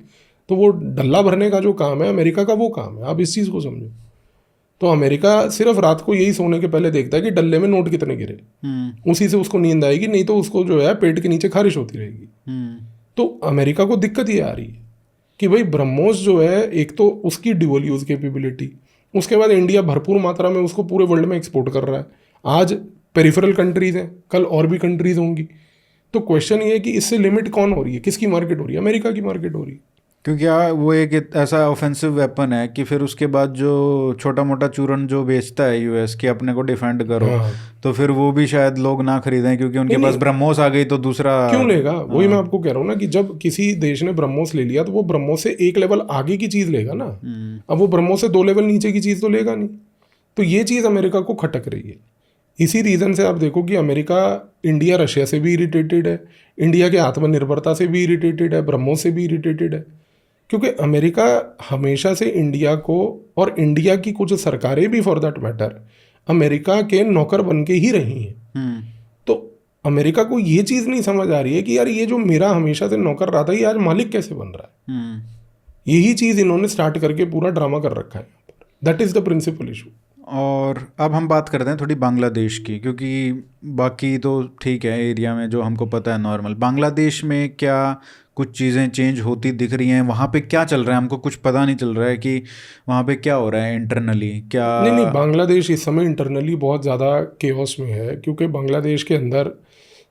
तो वो डल्ला भरने का जो काम है अमेरिका का, वो काम है। आप इस चीज़ को समझो। तो अमेरिका सिर्फ रात को यही सोने के पहले देखता है कि डल्ले में नोट कितने गिरे, उसी से उसको नींद आएगी, नहीं तो उसको जो है पेट के नीचे खारिश होती रहेगी। तो अमेरिका को दिक्कत ये आ रही है कि भाई ब्रह्मोस जो है, एक तो उसकी ड्यूअल यूज कैपेबिलिटी, उसके बाद इंडिया भरपूर मात्रा में उसको पूरे वर्ल्ड में एक्सपोर्ट कर रहा है। आज पेरिफेरल कंट्रीज हैं, कल और भी कंट्रीज होंगी। तो क्वेश्चन ये है कि इससे लिमिट कौन हो रही है, किसकी मार्केट हो रही है? अमेरिका की मार्केट हो रही है। क्योंकि वो एक ऐसा ऑफेंसिव वेपन है कि फिर उसके बाद जो छोटा मोटा चूरन जो बेचता है यूएस कि अपने को डिफेंड करो, तो फिर वो भी शायद लोग ना खरीदें, क्योंकि उनके पास ब्रह्मोस आ गई तो दूसरा क्यों लेगा। वही मैं आपको कह रहा हूँ ना कि जब किसी देश ने ब्रह्मोस ले लिया तो वो ब्रह्मोस से एक लेवल आगे की चीज़ लेगा ना। अब वो ब्रह्मोस से 2 लेवल नीचे की चीज़ तो लेगा नहीं। तो ये चीज़ अमेरिका को खटक रही है। इसी रीज़न से आप देखो कि अमेरिका इंडिया रशिया से भी इरिटेटेड है, इंडिया के आत्मनिर्भरता से भी इरिटेटेड है, ब्रह्मोस से भी इरिटेटेड है, क्योंकि अमेरिका हमेशा से इंडिया को, और इंडिया की कुछ सरकारें भी फॉर दैट मैटर, अमेरिका के नौकर बन के ही रही हैं। तो अमेरिका को ये चीज़ नहीं समझ आ रही है कि यार ये जो मेरा हमेशा से नौकर रहा था, ये आज मालिक कैसे बन रहा है। यही चीज़ इन्होंने स्टार्ट करके पूरा ड्रामा कर रखा है। That is the principal issue. और अब हम बात करते हैं थोड़ी बांग्लादेश की, क्योंकि बाकी तो ठीक है एरिया में जो हमको पता है नॉर्मल। बांग्लादेश में क्या कुछ चीज़ें चेंज होती दिख रही हैं? वहाँ पे क्या चल रहा है? हमको कुछ पता नहीं चल रहा है कि वहाँ पे क्या हो रहा है इंटरनली। क्या नहीं, बांग्लादेश इस समय इंटरनली बहुत ज़्यादा केओस में है, क्योंकि बांग्लादेश के अंदर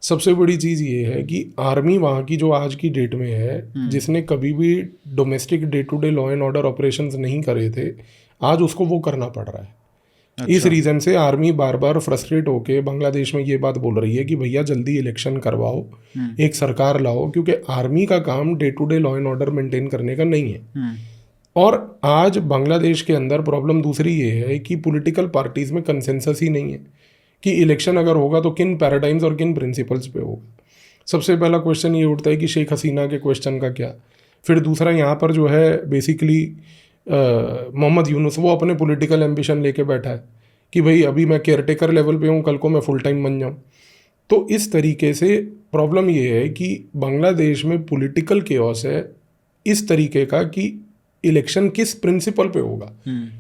सबसे बड़ी चीज़ ये है कि आर्मी वहाँ की जो आज की डेट में है, जिसने कभी भी domestic day to day law and order operations नहीं करे थे, आज उसको वो करना पड़ रहा है। इस रीज़न से आर्मी बार बार फ्रस्ट्रेट होके बांग्लादेश में ये बात बोल रही है कि भैया जल्दी इलेक्शन करवाओ, एक सरकार लाओ, क्योंकि आर्मी का काम day to day law and order maintain करने का नहीं है। और आज बांग्लादेश के अंदर प्रॉब्लम दूसरी ये है कि पॉलिटिकल पार्टीज में कंसेंसस ही नहीं है कि इलेक्शन अगर होगा तो किन पैराडाइम्स और किन प्रिंसिपल्स पे होगा। सबसे पहला क्वेश्चन ये उठता है कि शेख हसीना के क्वेश्चन का क्या। फिर दूसरा यहाँ पर जो है बेसिकली मोहम्मद यूनुस वो अपने पॉलिटिकल एम्बिशन लेके बैठा है कि भाई अभी मैं केयरटेकर लेवल पे हूँ, कल को मैं फुल टाइम बन जाऊँ। तो इस तरीके से प्रॉब्लम ये है कि बांग्लादेश में पॉलिटिकल केओस है इस तरीके का कि इलेक्शन किस प्रिंसिपल पे होगा,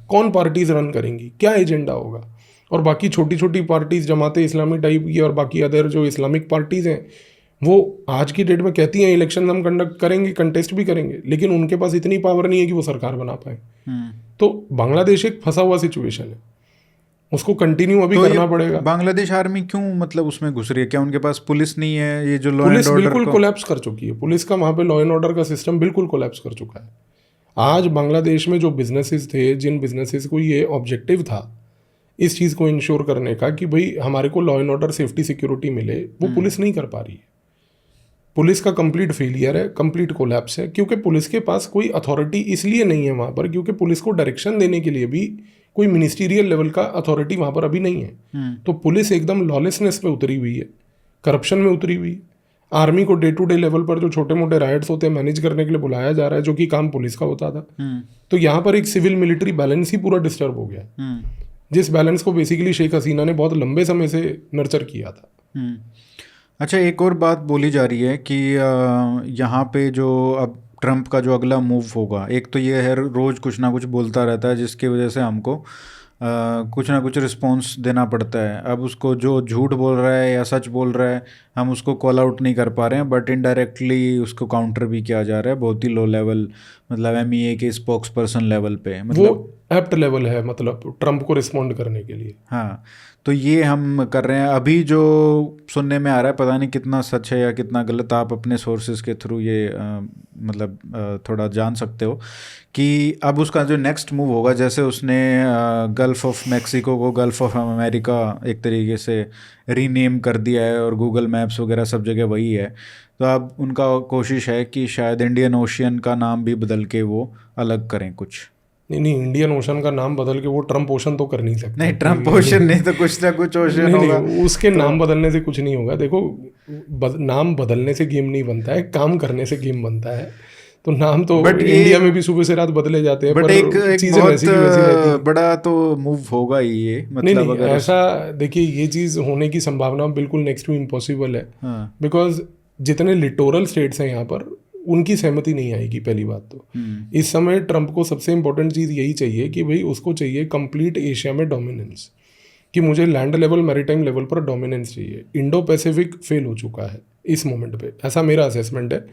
कौन पार्टीज रन करेंगी, क्या एजेंडा होगा। और बाकी छोटी छोटी पार्टीज जमाते इस्लामी टाइप की और बाकी अदर जो इस्लामिक पार्टीज हैं वो आज की डेट में कहती हैं इलेक्शन हम कंडक्ट करेंगे, कंटेस्ट भी करेंगे, लेकिन उनके पास इतनी पावर नहीं है कि वो सरकार बना पाए। तो बांग्लादेश एक फंसा हुआ सिचुएशन है, उसको कंटिन्यू अभी करना पड़ेगा। बांग्लादेश आर्मी क्यों मतलब उसमें घुस रही है? क्या उनके पास पुलिस नहीं है? ये जो लॉ एंड पुलिस ऑर्डर बिल्कुल कोलैप्स कर चुकी है, पुलिस का वहाँ पे लॉ एंड ऑर्डर का सिस्टम बिल्कुल कोलैप्स कर चुका है। आज बांग्लादेश में जो बिजनेसेस थे, जिन बिजनेसेस को ये ऑब्जेक्टिव था इस चीज़ को इंश्योर करने का कि भाई हमारे को law and order safety security मिले, वो पुलिस नहीं कर पा रही है। पुलिस का कंप्लीट फेलियर है, कंप्लीट कोलैप्स है, क्योंकि पुलिस के पास कोई अथॉरिटी इसलिए नहीं है वहाँ पर क्योंकि पुलिस को डायरेक्शन देने के लिए भी कोई मिनिस्टीरियल लेवल का अथॉरिटी वहाँ पर अभी नहीं है। तो पुलिस एकदम लॉलेसनेस पे उतरी हुई है, करप्शन में उतरी हुई है। आर्मी को डे टू डे लेवल पर जो छोटे मोटे राइट्स होते हैं मैनेज करने के लिए बुलाया जा रहा है, जो कि काम पुलिस का होता था। तो यहाँ पर एक सिविल मिलिट्री बैलेंस ही पूरा डिस्टर्ब हो गया, जिस बैलेंस को बेसिकली शेख हसीना ने बहुत लंबे समय से नर्चर किया था। अच्छा, एक और बात बोली जा रही है कि यहाँ पे जो अब ट्रंप का जो अगला मूव होगा, एक तो ये है रोज़ कुछ ना कुछ बोलता रहता है जिसकी वजह से हमको कुछ ना कुछ रिस्पॉन्स देना पड़ता है। अब उसको जो झूठ बोल रहा है या सच बोल रहा है हम उसको कॉल आउट नहीं कर पा रहे हैं, बट इनडायरेक्टली उसको काउंटर भी किया जा रहा है बहुत ही लो लेवल, मतलब MEA के स्पोक्स पर्सन लेवल पे, मतलब वो एप्ट लेवल है मतलब ट्रंप को रिस्पॉन्ड करने के लिए। हाँ, तो ये हम कर रहे हैं। अभी जो सुनने में आ रहा है, पता नहीं कितना सच है या कितना गलत, आप अपने सोर्सेज के थ्रू ये मतलब थोड़ा जान सकते हो कि अब उसका जो नेक्स्ट मूव होगा, जैसे उसने गल्फ ऑफ मैक्सिको को गल्फ ऑफ अमेरिका एक तरीके से रीनेम कर दिया है और गूगल मैप्स वगैरह सब जगह वही है, तो अब उनका कोशिश है कि शायद इंडियन ओशियन का नाम भी बदल के वो अलग करें कुछ। नहीं, इंडियन ओशन का नाम बदल के वो ट्रंप ओशन तो कर नहीं सकते। नहीं, ट्रंप ओशन नहीं तो कुछ ना कुछ ओशन होगा। उसके नाम बदलने से कुछ नहीं होगा। देखो, नाम बदलने से गेम नहीं बनता है, काम करने से गेम बनता है। तो नाम तो इंडिया में भी सुबह से रात बदले जाते हैं, बट एक बहुत बड़ा तो मूव होगा ही ये, मतलब नहीं, ऐसा देखिए, ये चीज़ होने की संभावना बिल्कुल नेक्स्ट टू इम्पॉसिबल है, बिकॉज जितने लिटोरल स्टेट्स हैं यहाँ पर उनकी सहमति नहीं आएगी। पहली बात तो इस समय ट्रंप को सबसे इंपॉर्टेंट चीज़ यही चाहिए कि भाई उसको चाहिए कंप्लीट एशिया में डोमिनेंस, कि मुझे लैंड लेवल मैरीटाइम लेवल पर डोमिनेंस चाहिए। इंडो पैसिफिक फेल हो चुका है इस मोमेंट पे, ऐसा मेरा असेसमेंट है।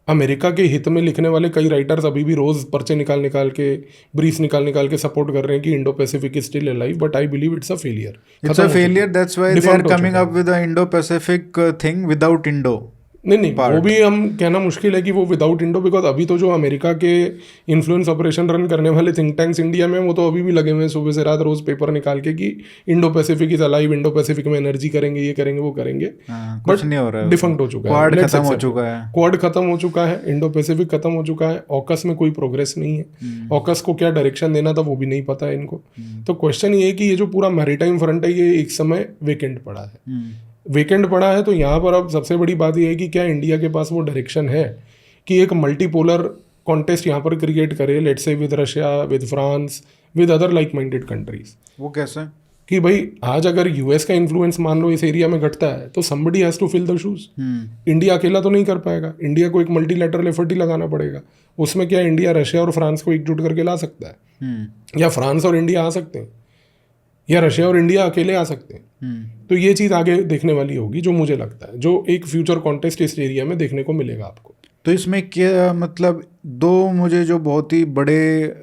अमेरिका के हित में लिखने वाले कई राइटर्स अभी भी रोज पर्चे निकाल के ब्रीफ निकाल के सपोर्ट कर रहे हैं कि Indo Pacific is still alive, but I believe it's a failure. It's a failure, that's why they are coming up with the Indo Pacific thing without Indo. नहीं, वो भी हम कहना मुश्किल है कि वो विदाउट इंडो, बिकॉज अभी तो जो अमेरिका के इन्फ्लुएंस ऑपरेशन रन करने वाले थिंक टैंक्स इंडिया में, वो तो अभी भी लगे हुए हैं सुबह से रात रोज पेपर निकाल के कि Indo Pacific is alive, Indo Pacific में एनर्जी करेंगे, ये करेंगे, वो करेंगे, कुछ नहीं हो रहा है, डिफंक्ट हो चुका है, क्वाड खत्म हो चुका है, क्वाड खत्म हो चुका है, इंडो पैसिफिक खत्म हो चुका है, ऑकस में कोई प्रोग्रेस नहीं है, ऑकस को क्या डायरेक्शन देना था वो भी नहीं पता है इनको। तो क्वेश्चन ये है कि ये जो पूरा मैरीटाइम फ्रंट है ये एक समय वेकेंट पड़ा है, तो यहाँ पर अब सबसे बड़ी बात यह है कि क्या इंडिया के पास वो डायरेक्शन है कि एक मल्टीपोलर कॉन्टेस्ट यहाँ पर क्रिएट करे, let's say with Russia, with France, with other like minded countries. वो कैसे कि भाई आज अगर यूएस का इन्फ्लुएंस मान लो इस एरिया में घटता है तो somebody has to fill the shoes. India अकेला तो नहीं कर पाएगा, इंडिया को एक मल्टीलैटरल एफर्ट ही लगाना पड़ेगा। उसमें क्या इंडिया रशिया और फ्रांस को एकजुट करके ला सकता है, या फ्रांस और इंडिया आ सकते हैं, या रशिया और इंडिया अकेले आ सकते हैं। तो ये चीज़ आगे देखने वाली होगी, जो मुझे लगता है जो एक फ्यूचर कॉन्टेस्ट इस एरिया में देखने को मिलेगा आपको। तो इसमें क्या मतलब दो मुझे जो बहुत ही बड़े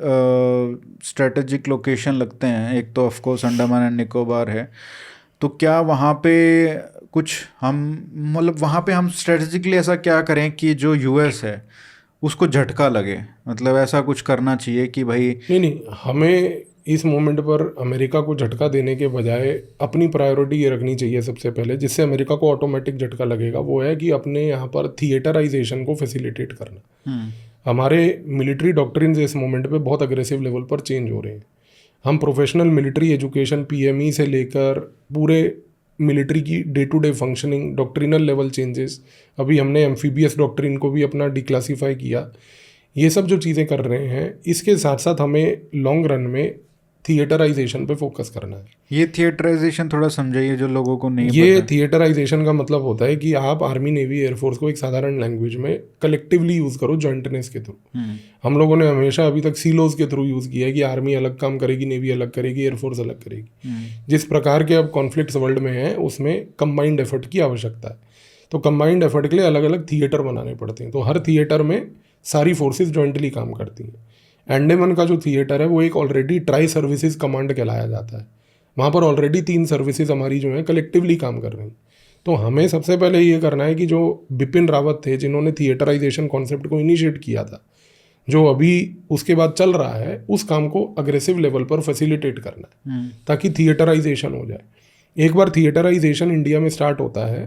स्ट्रेटेजिक लोकेशन लगते हैं, एक तो ऑफकोर्स अंडमान एंड निकोबार है, तो क्या वहाँ पे कुछ हम मतलब वहाँ पे हम स्ट्रेटेजिकली ऐसा क्या करें कि जो यूएस है उसको झटका लगे, मतलब ऐसा कुछ करना चाहिए कि भाई नहीं, हमें इस मोमेंट पर अमेरिका को झटका देने के बजाय अपनी प्रायोरिटी ये रखनी चाहिए सबसे पहले, जिससे अमेरिका को ऑटोमेटिक झटका लगेगा, वो है कि अपने यहाँ पर थिएटराइजेशन को फैसिलिटेट करना। हमारे मिलिट्री डॉक्ट्रिन्स इस मोमेंट पे बहुत अग्रेसिव लेवल पर चेंज हो रहे हैं। हम प्रोफेशनल मिलिट्री एजुकेशन पीएमई से लेकर पूरे मिलिट्री की day to day functioning, doctrinal level changes, अभी हमने एम्फीबियस डॉक्ट्रिन को भी अपना डिक्लासीफाई किया, ये सब जो चीज़ें कर रहे हैं, इसके साथ साथ हमें लॉन्ग रन में थिएटराइजेशन पे फोकस करना है। ये थिएटराइजेशन थोड़ा समझाइए जो लोगों को नहीं ये पता। थिएटराइजेशन का मतलब होता है कि आप आर्मी, नेवी, एयरफोर्स को एक साधारण लैंग्वेज में कलेक्टिवली यूज़ करो जॉइंटनेस के थ्रू। हम लोगों ने हमेशा अभी तक सीलोज के थ्रू यूज़ किया है कि आर्मी अलग काम करेगी, नेवी अलग करेगी, एयरफोर्स अलग करेगी। जिस प्रकार के अब कॉन्फ्लिक्ट्स वर्ल्ड में हैं उसमें कंबाइंड एफर्ट की आवश्यकता है। तो कंबाइंड एफर्ट के लिए अलग अलग थिएटर बनाने पड़ते हैं। तो हर थिएटर में सारी फोर्सेस जॉइंटली काम करती हैं। अंडमान का जो थिएटर है वो एक ऑलरेडी ट्राई सर्विसेज कमांड कहलाया जाता है। वहाँ पर ऑलरेडी 3 सर्विसेज हमारी जो है कलेक्टिवली काम कर रही हैं। तो हमें सबसे पहले ये करना है कि जो बिपिन रावत थे जिन्होंने थिएटराइजेशन कॉन्सेप्ट को इनिशिएट किया था, जो अभी उसके बाद चल रहा है, उस काम को अग्रेसिव लेवल पर फैसिलिटेट करना है ताकि थिएटराइजेशन हो जाए। एक बार थिएटराइजेशन इंडिया में स्टार्ट होता है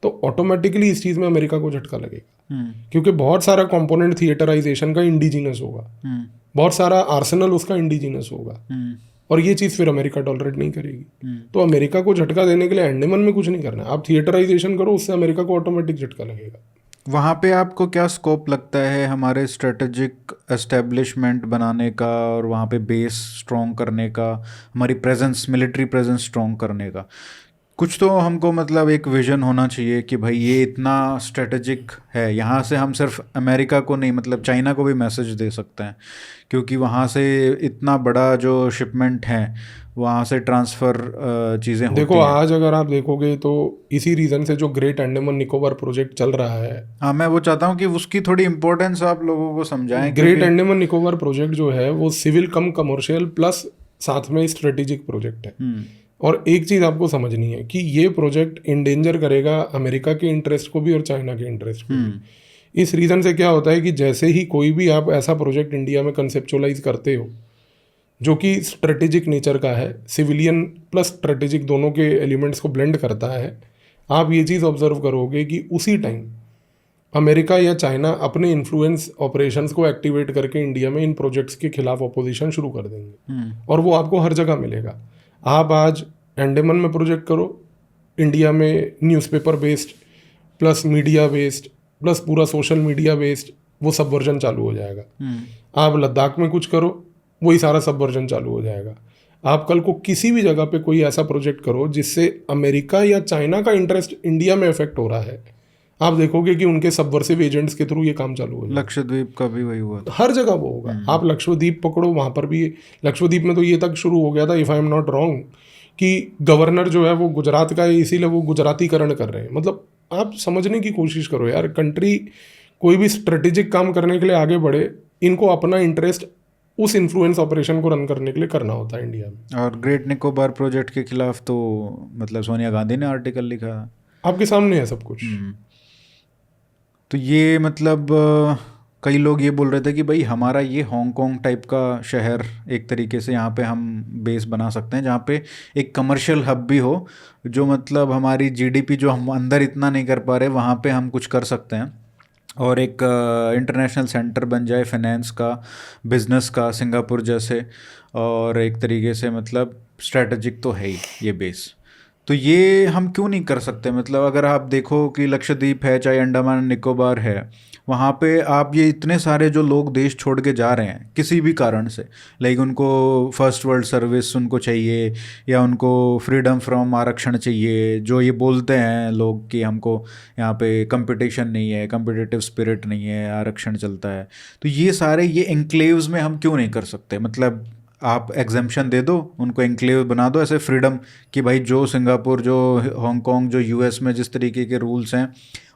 तो ऑटोमेटिकली इस चीज़ में अमेरिका को झटका लगेगा, क्योंकि बहुत सारा कंपोनेंट थिएटराइजेशन का इंडिजिनस होगा, बहुत सारा आर्सेनल उसका इंडिजिनस होगा, और ये चीज़ फिर अमेरिका टॉलरेट नहीं करेगी। तो अमेरिका को झटका देने के लिए अंडमान में कुछ नहीं करना है, आप थिएटराइजेशन करो, उससे अमेरिका को ऑटोमेटिक झटका लगेगा। वहाँ पे आपको क्या स्कोप लगता है हमारे स्ट्रेटेजिक एस्टेब्लिशमेंट बनाने का और वहाँ पे बेस स्ट्रॉन्ग करने का, हमारी प्रेजेंस, मिलिट्री प्रेजेंस स्ट्रॉन्ग करने का? कुछ तो हमको मतलब एक विजन होना चाहिए कि भाई ये इतना स्ट्रेटेजिक है, यहाँ से हम सिर्फ अमेरिका को नहीं मतलब चाइना को भी मैसेज दे सकते हैं, क्योंकि वहाँ से इतना बड़ा जो शिपमेंट है वहाँ से ट्रांसफ़र चीज़ें होती हैं। देखो आज अगर आप देखोगे तो इसी रीज़न से जो ग्रेट अंडमान निकोबार प्रोजेक्ट चल रहा है, हाँ मैं वो चाहता हूँ कि उसकी थोड़ी इंपॉर्टेंस आप लोगों को समझाएं। ग्रेट अंडमान निकोबार प्रोजेक्ट जो है वो सिविल कम कमर्शियल प्लस साथ में स्ट्रेटेजिक प्रोजेक्ट है। और एक चीज़ आपको समझनी है कि ये प्रोजेक्ट इंडेंजर करेगा अमेरिका के इंटरेस्ट को भी और चाइना के इंटरेस्ट को भी। इस रीज़न से क्या होता है कि जैसे ही कोई भी आप ऐसा प्रोजेक्ट इंडिया में कंसेप्चुअलाइज करते हो जो कि स्ट्रेटेजिक नेचर का है, सिविलियन प्लस स्ट्रेटेजिक दोनों के एलिमेंट्स को ब्लेंड करता है, आप ये चीज़ ऑब्जर्व करोगे कि उसी टाइम अमेरिका या चाइना अपने इन्फ्लुएंस ऑपरेशंस को एक्टिवेट करके इंडिया में इन प्रोजेक्ट्स के खिलाफ ऑपोजिशन शुरू कर देंगे, और वो आपको हर जगह मिलेगा। आप आज अंडमान में प्रोजेक्ट करो, इंडिया में newspaper based plus media based plus पूरा सोशल मीडिया बेस्ड वो सब वर्जन चालू हो जाएगा। आप लद्दाख में कुछ करो, वही सारा सब वर्जन चालू हो जाएगा। आप कल को किसी भी जगह पे कोई ऐसा प्रोजेक्ट करो जिससे अमेरिका या चाइना का इंटरेस्ट इंडिया में इफेक्ट हो रहा है, आप देखोगे कि उनके सबवर्सिव एजेंट्स के थ्रू ये काम चालू हो जाएगा। लक्षद्वीप का भी वही हुआ था, हर जगह वो होगा। आप लक्षद्वीप पकड़ो, वहाँ पर भी लक्षद्वीप में तो ये तक शुरू हो गया था, if I am not wrong, कि गवर्नर जो है वो गुजरात का है, इसीलिए वो गुजरातीकरण कर रहे हैं। मतलब आप समझने की कोशिश करो यार, कंट्री कोई भी स्ट्रेटेजिक काम करने के लिए आगे बढ़े, इनको अपना इंटरेस्ट उस इन्फ्लुएंस ऑपरेशन को रन करने के लिए करना होता है इंडिया में। और ग्रेट निकोबार प्रोजेक्ट के खिलाफ तो मतलब सोनिया गांधी ने आर्टिकल लिखा, आपके सामने है सब कुछ। तो ये मतलब कई लोग ये बोल रहे थे कि भाई हमारा ये हांगकांग टाइप का शहर एक तरीके से यहाँ पे हम बेस बना सकते हैं, जहाँ पे एक कमर्शियल हब भी हो, जो मतलब हमारी जीडीपी जो हम अंदर इतना नहीं कर पा रहे वहाँ पे हम कुछ कर सकते हैं, और एक इंटरनेशनल सेंटर बन जाए फाइनेंस का, बिजनेस का, सिंगापुर जैसे। और एक तरीके से मतलब स्ट्रेटजिक तो है ही ये बेस, तो ये हम क्यों नहीं कर सकते? मतलब अगर आप देखो कि लक्षद्वीप है, चाहे अंडमान निकोबार है, वहाँ पे आप ये इतने सारे जो लोग देश छोड़ के जा रहे हैं किसी भी कारण से, लाइक उनको फर्स्ट वर्ल्ड सर्विस उनको चाहिए, या उनको फ्रीडम फ्रॉम आरक्षण चाहिए, जो ये बोलते हैं लोग कि हमको यहाँ पे कंपटीशन नहीं है, कम्पिटिटिव स्पिरिट नहीं है, आरक्षण चलता है, तो ये सारे ये एन्क्लेव्स में हम क्यों नहीं कर सकते? मतलब आप एग्जाम्पशन दे दो, उनको एन्क्लेव बना दो ऐसे फ्रीडम कि भाई जो सिंगापुर, जो हांगकांग, जो यूएस में जिस तरीके के रूल्स हैं,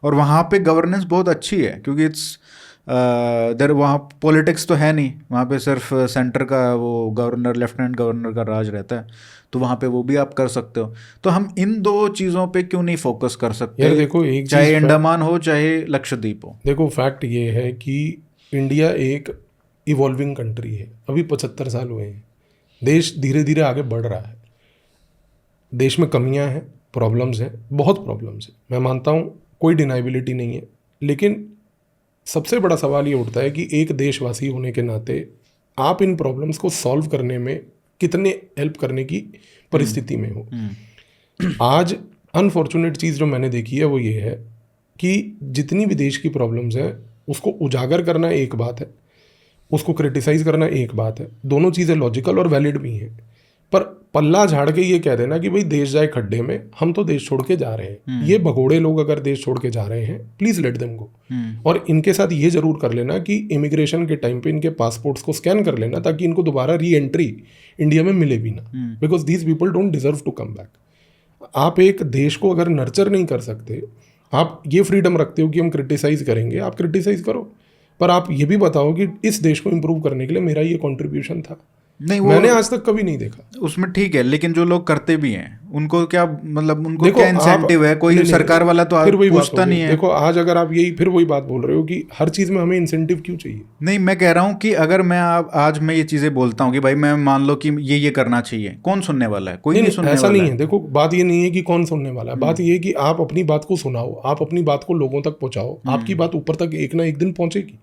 और वहाँ पे गवर्नेंस बहुत अच्छी है, क्योंकि इट्स देर वहाँ पॉलिटिक्स तो है नहीं, वहाँ पे सिर्फ सेंटर का वो गवर्नर, लेफ्टिनेंट गवर्नर का राज रहता है, तो वहाँ पे वो भी आप कर सकते हो। तो हम इन दो चीज़ों पे क्यों नहीं फोकस कर सकते? यार देखो, एक चाहे अंडमान हो चाहे लक्षद्वीप हो। देखो फैक्ट ये है कि इंडिया एक इवॉल्विंग कंट्री है, अभी 75 साल हुए हैं, देश धीरे धीरे आगे बढ़ रहा है, देश में कमियां हैं, प्रॉब्लम्स हैं, बहुत प्रॉब्लम्स हैं, मैं मानता हूँ, कोई डिनाइबिलिटी नहीं है, लेकिन सबसे बड़ा सवाल ये उठता है कि एक देशवासी होने के नाते आप इन प्रॉब्लम्स को सॉल्व करने में कितने हेल्प करने की परिस्थिति में हो। आज अनफॉर्चुनेट चीज़ जो मैंने देखी है वो ये है कि जितनी भी देश की प्रॉब्लम्स हैं उसको उजागर करना एक बात है, उसको क्रिटिसाइज करना एक बात है, दोनों चीज़ें लॉजिकल और वैलिड भी हैं, पर पल्ला झाड़ के ये कह देना कि भाई देश जाए खड्डे में, हम तो देश छोड़ के जा रहे हैं, ये भगोड़े लोग अगर देश छोड़ के जा रहे हैं प्लीज़ लेट देम गो। और इनके साथ ये जरूर कर लेना कि इमिग्रेशन के टाइम पे इनके पासपोर्ट्स को स्कैन कर लेना ताकि इनको दोबारा री एंट्री इंडिया में मिले भी ना, because these people don't deserve to come back. आप एक देश को अगर नर्चर नहीं कर सकते, आप ये फ्रीडम रखते हो कि हम क्रिटिसाइज करेंगे, आप क्रिटिसाइज करो, पर आप ये भी बताओ कि इस देश को इम्प्रूव करने के लिए मेरा ये कंट्रीब्यूशन था। नहीं, वो मैंने आज तक कभी नहीं देखा उसमें। ठीक है, लेकिन जो लोग करते भी हैं उनको क्या मतलब, उनको क्या इंसेंटिव है? कोई सरकार वाला तो फिर वही पूछता नहीं है। देखो आज अगर आप यही फिर वही बात बोल रहे हो कि हर चीज में हमें इंसेंटिव क्यों चाहिए? नहीं, मैं कह रहा हूँ कि अगर मैं आज मैं ये चीजें बोलता हूँ कि भाई मैं मान लो कि ये करना चाहिए, कौन सुनने वाला है? कोई नहीं सुनने वाला। ऐसा नहीं है, देखो बात ये नहीं है कि कौन सुनने वाला है, बात ये है कि आप अपनी बात को सुनाओ, आप अपनी बात को लोगों तक पहुंचाओ, आपकी बात ऊपर तक एक ना एक दिन पहुंचेगी।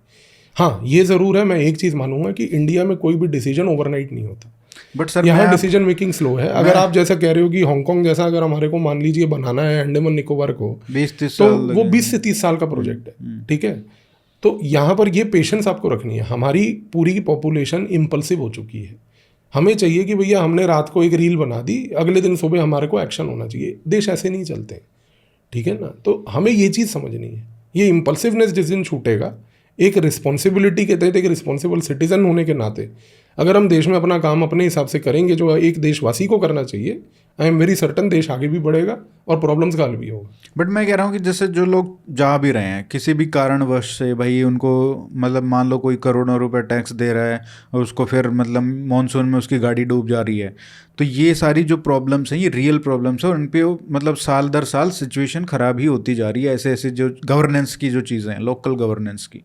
हाँ, ये जरूर है, मैं एक चीज मानूंगा कि इंडिया में कोई भी डिसीजन ओवरनाइट नहीं होता, बट सर यहाँ डिसीजन मेकिंग स्लो है। अगर आप जैसा कह रहे हो कि हांगकांग जैसा अगर हमारे को मान लीजिए बनाना है अंडमान निकोबार को, 20-30 तो साल वो 20 से 30 साल का प्रोजेक्ट है, ठीक है। तो यहाँ पर ये पेशेंस आपको रखनी है। हमारी पूरी पॉपुलेशन इम्पल्सिव हो चुकी है, हमें चाहिए कि भैया हमने रात को एक रील बना दी, अगले दिन सुबह हमारे को एक्शन होना चाहिए। देश ऐसे नहीं चलते, ठीक है ना। तो हमें ये चीज़ समझनी है, ये इम्पल्सिवनेस जिस दिन छूटेगा, एक रिस्पॉन्सिबिलिटी के तहत, एक रिस्पॉन्सिबल सिटीजन होने के नाते अगर हम देश में अपना काम अपने हिसाब से करेंगे जो एक देशवासी को करना चाहिए, आई एम वेरी सर्टन देश आगे भी बढ़ेगा और प्रॉब्लम्स का हल भी होगा। बट मैं कह रहा हूँ कि जैसे जो लोग जा भी रहे हैं किसी भी कारणवश से, भाई उनको मतलब मान लो कोई करोड़ों रुपए टैक्स दे रहा है और उसको फिर मतलब मानसून में उसकी गाड़ी डूब जा रही है, तो ये सारी जो प्रॉब्लम्स हैं ये रियल प्रॉब्लम्स है और उन पे मतलब साल दर साल सिचुएशन ख़राब ही होती जा रही है। ऐसे ऐसे जो गवर्नेंस की जो चीज़ें हैं, लोकल गवर्नेंस की,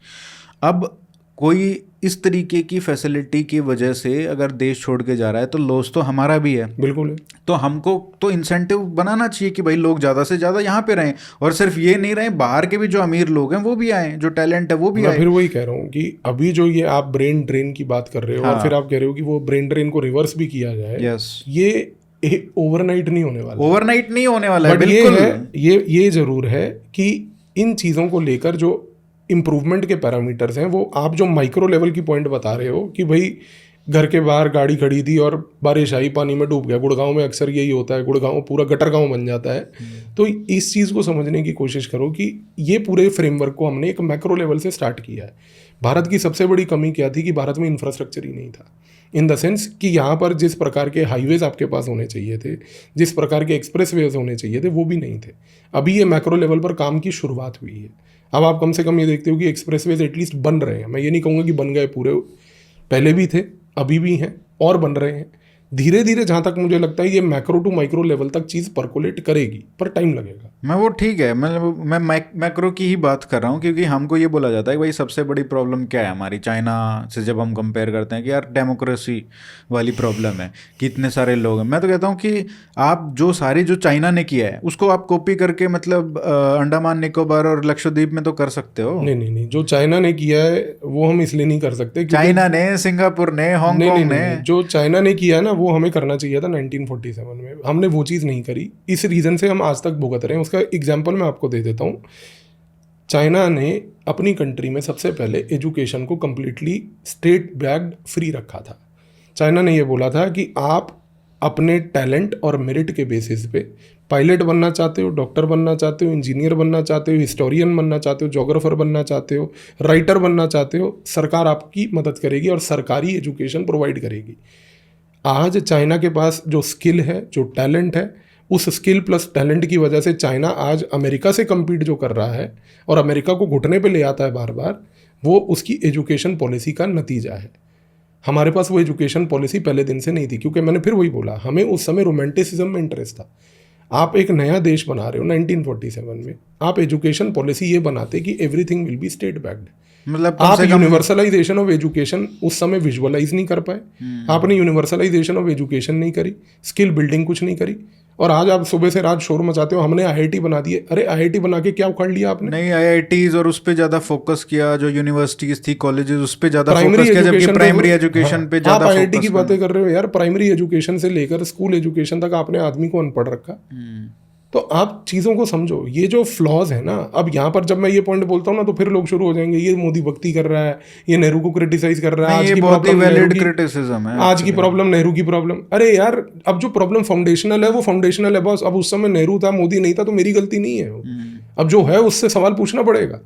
अब कोई इस तरीके की फैसिलिटी की वजह से अगर देश छोड़ के जा रहा है तो लॉस तो हमारा भी है। बिल्कुल है। तो हमको तो इंसेंटिव बनाना चाहिए कि भाई लोग ज़्यादा से ज़्यादा यहाँ पे रहें, और सिर्फ ये नहीं रहें, बाहर के भी जो अमीर लोग हैं वो भी आए, जो टैलेंट है वो भी आए। मैं फिर वही कह रहा हूँ कि अभी जो ये आप ब्रेन ड्रेन की बात कर रहे हो, और फिर आप कह रहे हो कि वो ब्रेन ड्रेन को रिवर्स भी किया जाए, ये ओवरनाइट नहीं होने वाला, ओवरनाइट नहीं होने वाला है। बट ये जरूर है कि इन चीज़ों को लेकर जो इम्प्रूवमेंट के पैरामीटर्स हैं, वो आप जो माइक्रो लेवल की पॉइंट बता रहे हो कि भाई घर के बाहर गाड़ी खड़ी थी और बारिश आई, पानी में डूब गया। गुड़गांव में अक्सर यही होता है, गुड़गांव पूरा गटर गांव बन जाता है। तो इस चीज़ को समझने की कोशिश करो कि ये पूरे फ्रेमवर्क को हमने एक मैक्रो लेवल से स्टार्ट किया है। भारत की सबसे बड़ी कमी क्या थी कि भारत में इंफ्रास्ट्रक्चर ही नहीं था, इन द सेंस कि यहाँ पर जिस प्रकार के हाईवेज आपके पास होने चाहिए थे, जिस प्रकार के एक्सप्रेसवेज होने चाहिए थे, वो भी नहीं थे। अभी ये मैक्रो लेवल पर काम की शुरुआत हुई है। अब आप कम से कम ये देखते हो कि एक्सप्रेसवेज एटलीस्ट बन रहे हैं। मैं ये नहीं कहूँगा कि बन गए पूरे, पहले भी थे, अभी भी हैं और बन रहे हैं। धीरे धीरे जहाँ तक मुझे लगता है ये मैक्रो टू माइक्रो लेवल तक चीज़ परकोलेट करेगी, पर टाइम लगेगा। मैं वो ठीक है, मैं मैक्रो की ही बात कर रहा हूँ, क्योंकि हमको ये बोला जाता है कि भाई सबसे बड़ी प्रॉब्लम क्या है हमारी चाइना से, जब हम कंपेयर करते हैं कि यार डेमोक्रेसी वाली प्रॉब्लम है कि इतने सारे लोग हैं। मैं तो कहता हूँ कि आप जो चाइना ने किया है उसको आप कॉपी करके मतलब अंडमान निकोबार और लक्षद्वीप में तो कर सकते हो। नहीं, जो चाइना ने किया है वो हम इसलिए नहीं कर सकते, चाइना ने, सिंगापुर ने, हांगकांग ने, जो चाइना ने किया ना वो हमें करना चाहिए था 1947 में। हमने वो चीज़ नहीं करी, इस रीज़न से हम आज तक भुगत रहे हैं। उसका एग्जाम्पल मैं आपको दे देता हूँ। चाइना ने अपनी कंट्री में सबसे पहले एजुकेशन को कम्प्लीटली स्टेट बैक्ड फ्री रखा था। चाइना ने ये बोला था कि आप अपने टैलेंट और मेरिट के बेसिस पे पायलट बनना चाहते हो, डॉक्टर बनना चाहते हो, इंजीनियर बनना चाहते हो, हिस्टोरियन बनना चाहते हो, जोग्राफर बनना चाहते हो, राइटर बनना चाहते हो, सरकार आपकी मदद करेगी और सरकारी एजुकेशन प्रोवाइड करेगी। आज चाइना के पास जो स्किल है, जो टैलेंट है, उस स्किल प्लस टैलेंट की वजह से चाइना आज अमेरिका से कम्पीट जो कर रहा है और अमेरिका को घुटने पे ले आता है बार बार, वो उसकी एजुकेशन पॉलिसी का नतीजा है। हमारे पास वो एजुकेशन पॉलिसी पहले दिन से नहीं थी, क्योंकि मैंने फिर वही बोला, हमें उस समय रोमांटिसिज्म में इंटरेस्ट था। आप एक नया देश बना रहे हो 1947 में, आप एजुकेशन पॉलिसी ये बनाते कि everything will be state backed. मतलब आप यूनिवर्सलाइजेशन ऑफ एजुकेशन उस समय विजुअलाइज नहीं कर पाए, आपने यूनिवर्सलाइजेशन ऑफ एजुकेशन नहीं करी, स्किल बिल्डिंग कुछ नहीं करी, और आज आप सुबह से रात शोर मचाते हो हमने आईआईटी बना दिए। अरे आईआईटी बना के क्या उखाड़ लिया आपने? नहीं, आईआईटीज और उस पे ज्यादा फोकस किया, जो यूनिवर्सिटीज थी, कॉलेजेस, उस पे ज्यादा फोकस किया, जबकि प्राइमरी एजुकेशन पे ज्यादा आप आईआईटी की बातें कर रहे हो यार, प्राइमरी एजुकेशन से लेकर स्कूल एजुकेशन तक आपने आदमी को अनपढ़ रखा। तो आप चीज़ों को समझो, ये जो फ्लॉज है ना, अब यहाँ पर जब मैं ये पॉइंट बोलता हूँ ना तो फिर लोग शुरू हो जाएंगे ये मोदी भक्ति कर रहा है, ये नेहरू को क्रिटिसाइज कर रहा है, आज की प्रॉब्लम नेहरू की, आज की प्रॉब्लम नेहरू की प्रॉब्लम। अरे यार अब जो प्रॉब्लम फाउंडेशनल है वो फाउंडेशनल है बस। अब उस समय नेहरू था मोदी नहीं था तो मेरी गलती नहीं है वो। अब जो है उससे सवाल पूछना पड़ेगा,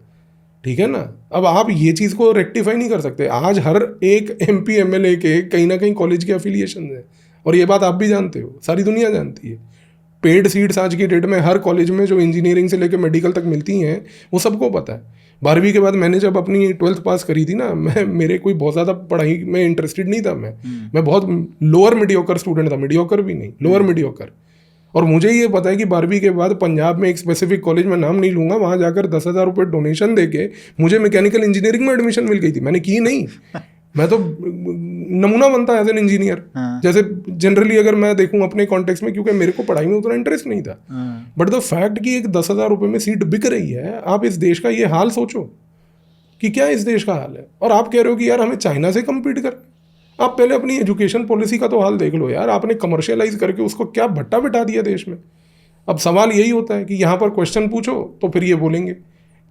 ठीक है ना। अब आप ये चीज़ को रेक्टिफाई नहीं कर सकते। आज हर एक एमपी एमएलए के कहीं ना कहीं कॉलेज के एफिलिएशन है, और ये बात आप भी जानते हो, सारी दुनिया जानती है। पेड सीट्स आज की डेट में हर कॉलेज में जो इंजीनियरिंग से लेकर मेडिकल तक मिलती हैं वो सबको पता है। 12वीं के बाद मैंने जब अपनी 12th पास करी थी ना, मेरे कोई बहुत ज़्यादा पढ़ाई में इंटरेस्टेड नहीं था। मैं बहुत लोअर मीडियोकर स्टूडेंट था, मीडियोकर भी नहीं, लोअर मीडियोकर। और मुझे ये पता है कि 12वीं के बाद पंजाब में एक स्पेसिफिक कॉलेज में नाम नहीं लूंगा, वहाँ जाकर 10,000 रुपये डोनेशन देके मुझे मैकेनिकल इंजीनियरिंग में एडमिशन मिल गई थी। मैंने की नहीं, मैं तो नमूना बनता एज एन इंजीनियर। जैसे जनरली अगर मैं देखूं अपने कॉन्टेक्स्ट में, क्योंकि मेरे को पढ़ाई में उतना इंटरेस्ट नहीं था, बट द फैक्ट कि एक 10,000 रुपये में सीट बिक रही है, आप इस देश का ये हाल सोचो कि क्या इस देश का हाल है। और आप कह रहे हो कि यार हमें चाइना से कम्पीट कर। आप पहले अपनी एजुकेशन पॉलिसी का तो हाल देख लो यार, आपने कमर्शियलाइज करके उसको क्या भट्टा बिठा दिया देश में। अब सवाल यही होता है कि यहाँ पर क्वेश्चन पूछो तो फिर ये बोलेंगे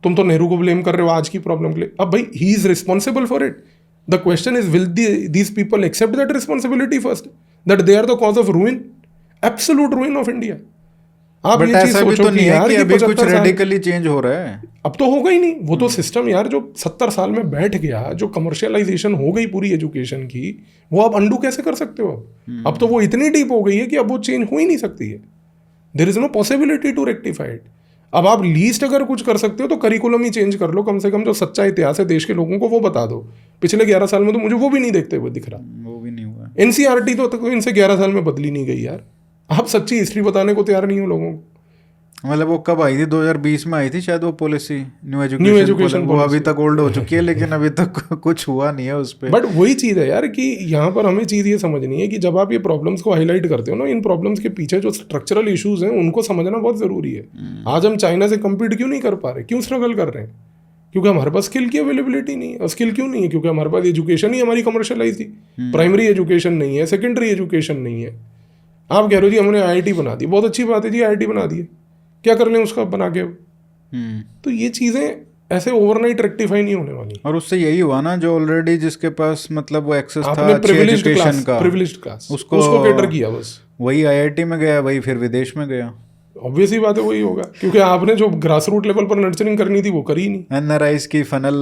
तुम तो नेहरू को ब्लेम कर रहे हो आज की प्रॉब्लम के लिए। अब भाई he is responsible for it. The question is, will these people accept that responsibility first? That they are the cause of ruin, absolute ruin of India. आप ये चीज सोचो तो नहीं है कि अभी कुछ रेडिकली चेंज हो रहा है। अब तो होगा ही नहीं वो तो सिस्टम यार, जो 70 साल में बैठ गया, जो कमर्शियलाइजेशन हो गई पूरी एजुकेशन की, वो आप अंडू कैसे कर सकते हो? अब तो वो इतनी डीप हो गई है कि अब वो चेंज हो ही नहीं सकती है। There is no possibility to rectify it. अब आप लीस्ट अगर कुछ कर सकते हो तो करिकुलम ही चेंज कर लो, कम से कम जो सच्चा इतिहास है देश के लोगों को वो बता दो। पिछले 11 साल में तो मुझे वो भी नहीं देखते हुए दिख रहा, वो भी नहीं हुआ। एनसीईआरटी तो इनसे 11 साल में बदली नहीं गई यार। आप सच्ची हिस्ट्री बताने को तैयार नहीं हो लोगों को। मतलब वो कब आई थी? 2020 में आई थी शायद वो पॉलिसी, न्यू एजुकेशन वो अभी तक ओल्ड हो चुकी है, लेकिन अभी तक कुछ हुआ नहीं है उस पर। बट वही चीज़ है यार कि यहाँ पर हमें चीज़ ये समझनी है कि जब आप ये प्रॉब्लम्स को हाईलाइट करते हो ना, इन प्रॉब्लम्स के पीछे जो स्ट्रक्चरल इशूज हैं उनको समझना बहुत ज़रूरी है। आज हम चाइना से कम्पीट क्यों नहीं कर पा रहे, क्यों स्ट्रगल कर रहे हैं? क्योंकि हमारे पास स्किल की अवेलेबिलिटी नहीं है। और स्किल क्यों नहीं है? क्योंकि हमारे पास एजुकेशन ही हमारी कमर्शियलाइज थी। प्राइमरी एजुकेशन नहीं है, सेकेंडरी एजुकेशन नहीं है। आप कह रहे हो जी हमने आईआईटी बना दी, बहुत अच्छी बात है जी, आईआईटी बना दी, क्या कर लें उसका बना के? तो ये चीज़ें ऐसे ओवरनाइट रेक्टिफाई नहीं होने वाली। और उससे यही हुआ ना, जो ऑलरेडी जिसके पास मतलब वो एक्सेस था एजुकेशन का, प्रिविलेज्ड क्लास, उसको कैटर किया, बस वही आईआईटी में गया, वही फिर विदेश में गया। ऑब्वियस ही बात है वही होगा, क्योंकि आपने जो ग्रास रूट लेवल पर नर्चरिंग करनी थी वो करी नहीं। एनआरआईज की फनल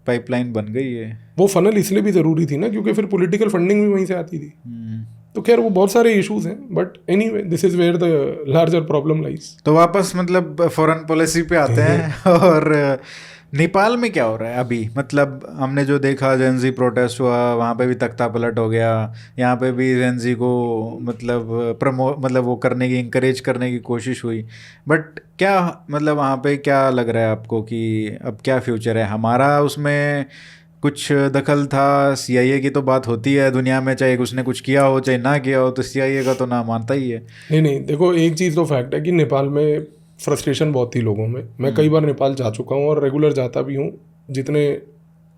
पाइपलाइन बन गई है। वो फनल इसलिए भी ज़रूरी थी ना क्योंकि फिर पॉलिटिकल फंडिंग भी वहीं से आती थी। तो खैर वो बहुत सारे इश्यूज हैं, but anyway this is where the larger problem lies. तो वापस मतलब फॉरेन पॉलिसी पे आते हैं और नेपाल में क्या हो रहा है अभी? मतलब हमने जो देखा, जेनजी प्रोटेस्ट हुआ, वहाँ पे भी तख्ता पलट हो गया, यहाँ पे भी जेनजी को मतलब वो करने की, इंकरेज करने की कोशिश हुई। बट क्या मतलब वहाँ पे क्या लग रहा है आपको कि अब क्या फ्यूचर है हमारा? उसमें कुछ दखल था? सीआईए की तो बात होती है दुनिया में, चाहे उसने कुछ किया हो चाहे ना किया हो, तो सीआईए का तो नाम आता ही है। नहीं, देखो एक चीज़ तो फैक्ट है कि नेपाल में फ्रस्ट्रेशन बहुत थी लोगों में। मैं कई बार नेपाल जा चुका हूँ और रेगुलर जाता भी हूँ, जितने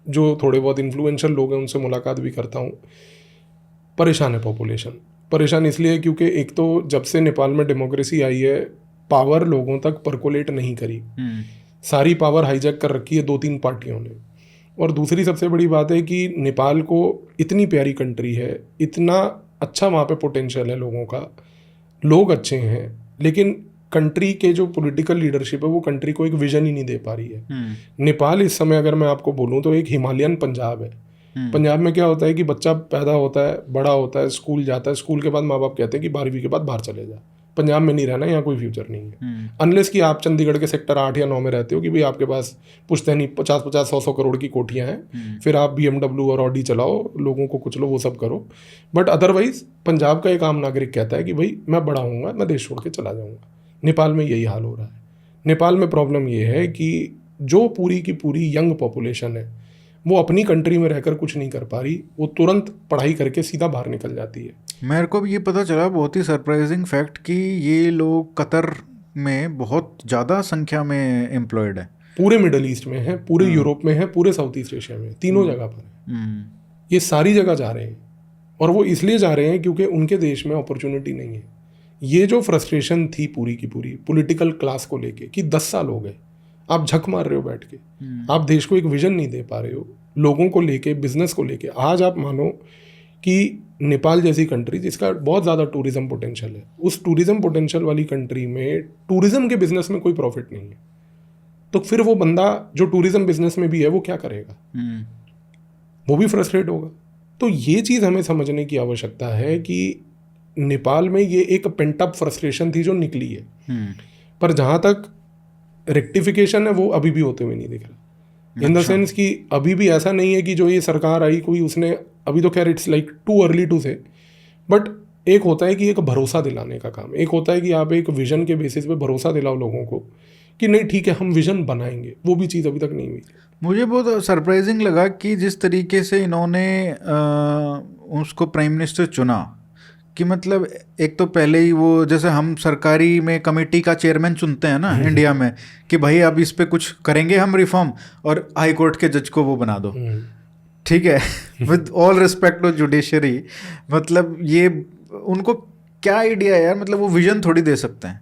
जो थोड़े बहुत इन्फ्लुएंशियल लोग हैं उनसे मुलाकात भी करता हूँ। परेशान है पॉपुलेशन। परेशान इसलिए क्योंकि एक तो जब से नेपाल में डेमोक्रेसी आई है, पावर लोगों तक परकोलेट नहीं करी, सारी पावर हाईजैक कर रखी है 2-3 पार्टियों ने। और दूसरी सबसे बड़ी बात है कि नेपाल को इतनी प्यारी कंट्री है, इतना अच्छा वहाँ पे पोटेंशियल है लोगों का, लोग अच्छे हैं, लेकिन कंट्री के जो पॉलिटिकल लीडरशिप है वो कंट्री को एक विजन ही नहीं दे पा रही है। नेपाल इस समय अगर मैं आपको बोलूँ तो एक हिमालयन पंजाब है। पंजाब में क्या होता है कि बच्चा पैदा होता है, बड़ा होता है, स्कूल जाता है, स्कूल के बाद माँ बाप कहते हैं कि 12वीं के बाद बाहर चले जा, पंजाब में नहीं रहना, यहाँ कोई फ्यूचर नहीं है। अनलेस कि आप चंडीगढ़ के सेक्टर 8 या 9 में रहते हो कि भाई आपके पास पुश्तैनी 50-50, 100-100 करोड़ की कोठियाँ हैं, फिर आप BMW और ऑडी चलाओ, लोगों को कुचलो, वो सब करो। बट अदरवाइज पंजाब का एक आम नागरिक कहता है कि भाई मैं बड़ा हूँगा, मैं देश छोड़ के चला जाऊँगा। नेपाल में यही हाल हो रहा है। नेपाल में प्रॉब्लम ये है कि जो पूरी की पूरी यंग पॉपुलेशन है वो अपनी कंट्री में रहकर कुछ नहीं कर पा रही, वो तुरंत पढ़ाई करके सीधा बाहर निकल जाती है। मेरे को भी ये पता चला, बहुत ही सरप्राइजिंग फैक्ट, कि ये लोग कतर में बहुत ज़्यादा संख्या में एम्प्लॉयड है। पूरे मिडल ईस्ट में है, पूरे यूरोप में है, पूरे साउथ ईस्ट एशिया में, तीनों जगह पर है। ये सारी जगह जा रहे हैं, और वो इसलिए जा रहे हैं क्योंकि उनके देश में अपॉर्चुनिटी नहीं है। ये जो फ्रस्ट्रेशन थी पूरी की पूरी पॉलिटिकल क्लास को लेके कि 10 साल हो गए आप झक मार रहे हो बैठ के, आप देश को एक विजन नहीं दे पा रहे हो, लोगों को लेके, बिजनेस को लेके। आज आप मानो कि नेपाल जैसी कंट्री जिसका बहुत ज़्यादा टूरिज्म पोटेंशियल है, उस टूरिज्म पोटेंशियल वाली कंट्री में टूरिज्म के बिजनेस में कोई प्रॉफिट नहीं है, तो फिर वो बंदा जो टूरिज्म बिजनेस में भी है वो क्या करेगा? वो भी फ्रस्ट्रेट होगा। तो ये चीज़ हमें समझने की आवश्यकता है कि नेपाल में ये एक पेंटअप फ्रस्ट्रेशन थी जो निकली है, पर जहाँ तक रेक्टिफिकेशन है वो अभी भी होते हुए नहीं दिख रहा। इन द सेंस कि अभी भी ऐसा नहीं है कि जो ये सरकार आई कोई उसने, अभी तो खैर it's like too early to say, but एक होता है कि एक भरोसा दिलाने का काम, एक होता है कि आप एक विजन के बेसिस पे भरोसा दिलाओ लोगों को कि नहीं ठीक है हम विजन बनाएंगे, वो भी चीज़ अभी तक नहीं हुई। मुझे बहुत सरप्राइजिंग लगा कि जिस तरीके से इन्होंने उसको प्राइम मिनिस्टर चुना, कि मतलब एक तो पहले ही वो जैसे हम सरकारी में कमेटी का चेयरमैन चुनते हैं ना इंडिया में, कि भाई अब इस पे कुछ करेंगे हम रिफॉर्म, और हाई कोर्ट के जज को वो बना दो, ठीक है, with all respect to judiciary. मतलब ये उनको क्या आइडिया है यार, मतलब वो विजन थोड़ी दे सकते हैं,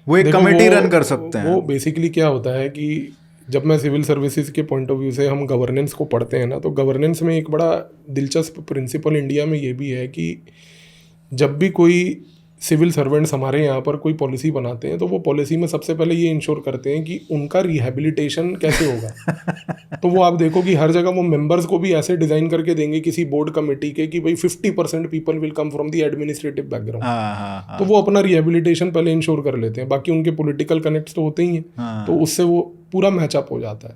वो एक कमेटी रन कर सकते हैं। वो बेसिकली क्या होता है कि जब मैं सिविल सर्विसेज के पॉइंट ऑफ व्यू से हम गवर्नेंस को पढ़ते हैं ना, तो गवर्नेंस में एक बड़ा दिलचस्प प्रिंसिपल इंडिया में ये भी है कि जब भी कोई सिविल सर्वेंट्स हमारे यहाँ पर कोई पॉलिसी बनाते हैं तो वो पॉलिसी में सबसे पहले ये इंश्योर करते हैं कि उनका रिहेबिलिटेशन कैसे होगा। तो वो आप देखो कि हर जगह वो मेंबर्स को भी ऐसे डिज़ाइन करके देंगे किसी बोर्ड कमेटी के कि भाई 50% people will come from the administrative background, तो वो अपना रिहेबिलिटेशन पहले इंश्योर कर लेते हैं, बाकी उनके पॉलिटिकल कनेक्ट्स तो होते ही हैं, तो उससे वो पूरा मैचअप हो जाता है।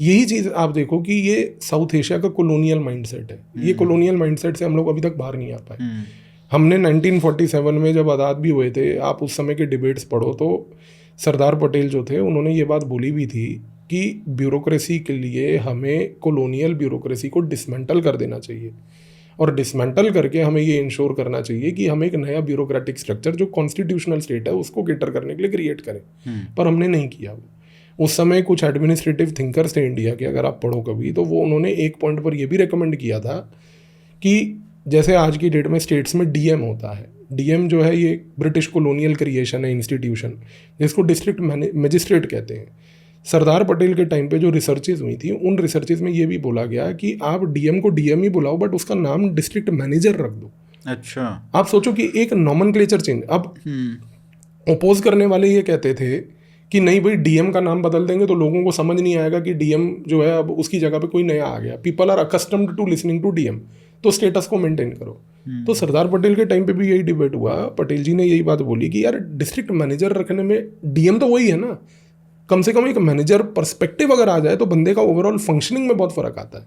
यही चीज़ आप देखो कि ये साउथ एशिया का कॉलोनियल माइंडसेट है। ये कॉलोनियल माइंडसेट से हम लोग अभी तक बाहर नहीं आ पाए। हमने 1947 में जब आज़ाद भी हुए थे, आप उस समय के डिबेट्स पढ़ो तो सरदार पटेल जो थे उन्होंने ये बात बोली भी थी कि ब्यूरोक्रेसी के लिए हमें कॉलोनियल ब्यूरोक्रेसी को डिसमेंटल कर देना चाहिए, और डिसमेंटल करके हमें ये इंश्योर करना चाहिए कि हम एक नया ब्यूरोक्रेटिक स्ट्रक्चर जो कॉन्स्टिट्यूशनल स्टेट है उसको केटर करने के लिए क्रिएट करें। पर हमने नहीं किया। वो उस समय कुछ एडमिनिस्ट्रेटिव थिंकर्स थे इंडिया के, अगर आप पढ़ो कभी, तो वो उन्होंने एक पॉइंट पर ये भी रिकमेंड किया था कि जैसे आज की डेट में स्टेट्स में डीएम होता है, डीएम जो है ये ब्रिटिश कॉलोनियल क्रिएशन है, इंस्टीट्यूशन, जिसको डिस्ट्रिक्ट मजिस्ट्रेट कहते हैं। सरदार पटेल के टाइम पे जो रिसर्चेज हुई थी, उन रिसर्चेज में ये भी बोला गया कि आप डीएम को डीएम ही बुलाओ, बट उसका नाम डिस्ट्रिक्ट मैनेजर रख दो। अच्छा, आप सोचो कि एक नॉमेनक्लेचर चेंज। अब ओपोज करने वाले ये कहते थे कि नहीं भाई डीएम का नाम बदल देंगे तो लोगों को समझ नहीं आएगा कि डीएम जो है अब उसकी जगह पे कोई नया आ गया, people are accustomed to listening to DM, तो स्टेटस को मेंटेन करो। तो सरदार पटेल के टाइम पे भी यही डिबेट हुआ, पटेल जी ने यही बात बोली कि यार डिस्ट्रिक्ट मैनेजर रखने में डीएम तो वही है ना, कम से कम एक मैनेजर पर्सपेक्टिव अगर आ जाए तो बंदे का ओवरऑल फंक्शनिंग में बहुत फर्क आता है,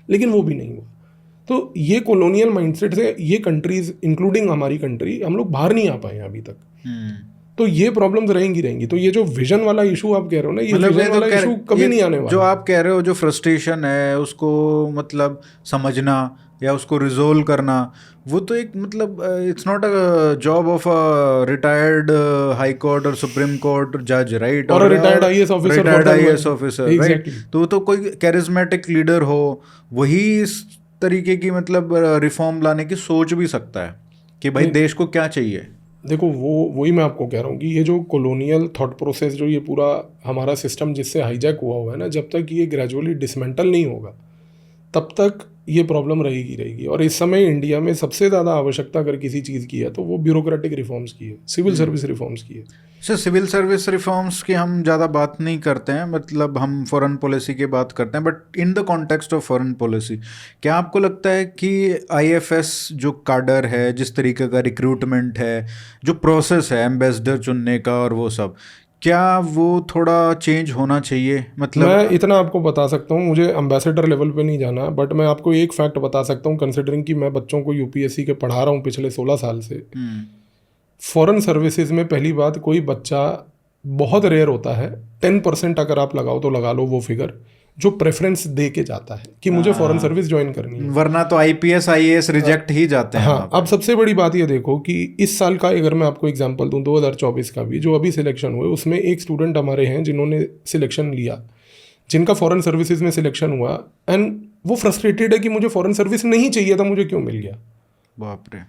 लेकिन वो भी नहीं हुआ। तो ये कॉलोनियल माइंडसेट से ये कंट्रीज इंक्लूडिंग हमारी कंट्री, हम लोग बाहर नहीं आ पाए अभी तक। तो ये प्रॉब्लम्स रहेंगी। तो ये जो विजन वाला इशू आप कह रहे हो ना, ये विजन वाला इशू कभी नहीं आने वाला। जो आप कह रहे हो, जो फ्रस्ट्रेशन है उसको मतलब समझना या उसको रिजोल्व करना, वो तो एक मतलब it's not a job of a retired high court और सुप्रीम कोर्ट जज, राइट, और रिटायर्ड आईएएस ऑफिसर, राइट। तो कोई कैरिज्मेटिक लीडर हो, वही इस तरीके की मतलब रिफॉर्म लाने की सोच भी सकता है कि भाई देश को क्या चाहिए। देखो वही मैं आपको कह रहा हूँ कि ये जो कॉलोनियल थॉट प्रोसेस, जो ये पूरा हमारा सिस्टम जिससे हाईजैक हुआ है ना, जब तक ये ग्रेजुअली डिसमेंटल नहीं होगा तब तक ये प्रॉब्लम रहेगी रहेगी। और इस समय इंडिया में सबसे ज़्यादा आवश्यकता अगर किसी चीज़ की है तो वो ब्यूरोक्रेटिक रिफॉर्म्स की है, सिविल सर्विस रिफॉर्म्स की है। सर सिविल सर्विस रिफॉर्म्स की हम ज़्यादा बात नहीं करते हैं, मतलब हम फॉरेन पॉलिसी की बात करते हैं, but in the context of foreign policy क्या आपको लगता है कि आईएफएस जो काडर है, जिस तरीके का रिक्रूटमेंट है, जो प्रोसेस है एम्बेसडर चुनने का और वो सब, क्या वो थोड़ा चेंज होना चाहिए? मतलब मैं इतना आपको बता सकता हूँ, मुझे एम्बेसडर लेवल पे नहीं जाना, बट मैं आपको एक फैक्ट बता सकता हूँ, कंसिडरिंग कि मैं बच्चों को यूपीएससी के पढ़ा रहा हूँ पिछले 16 साल से। फॉरेन सर्विसेज में पहली बात, कोई बच्चा, बहुत रेयर होता है, 10% अगर आप लगाओ तो लगा लो वो फिगर, जो प्रेफरेंस दे के जाता है कि मुझे फॉरेन सर्विस ज्वाइन करनी है, वरना तो आईपीएस आईएएस रिजेक्ट ही जाते हैं। हाँ, अब सबसे बड़ी बात ये देखो कि इस साल का अगर मैं आपको एग्जांपल दूं, 2024 का भी जो अभी सिलेक्शन हुए, उसमें एक स्टूडेंट हमारे हैं जिन्होंने सिलेक्शन लिया, जिनका फॉरेन सर्विसेज में सिलेक्शन हुआ, एंड वो फ्रस्ट्रेटेड है कि मुझे फॉरेन सर्विस नहीं चाहिए था, मुझे क्यों मिल गया। बाप रे।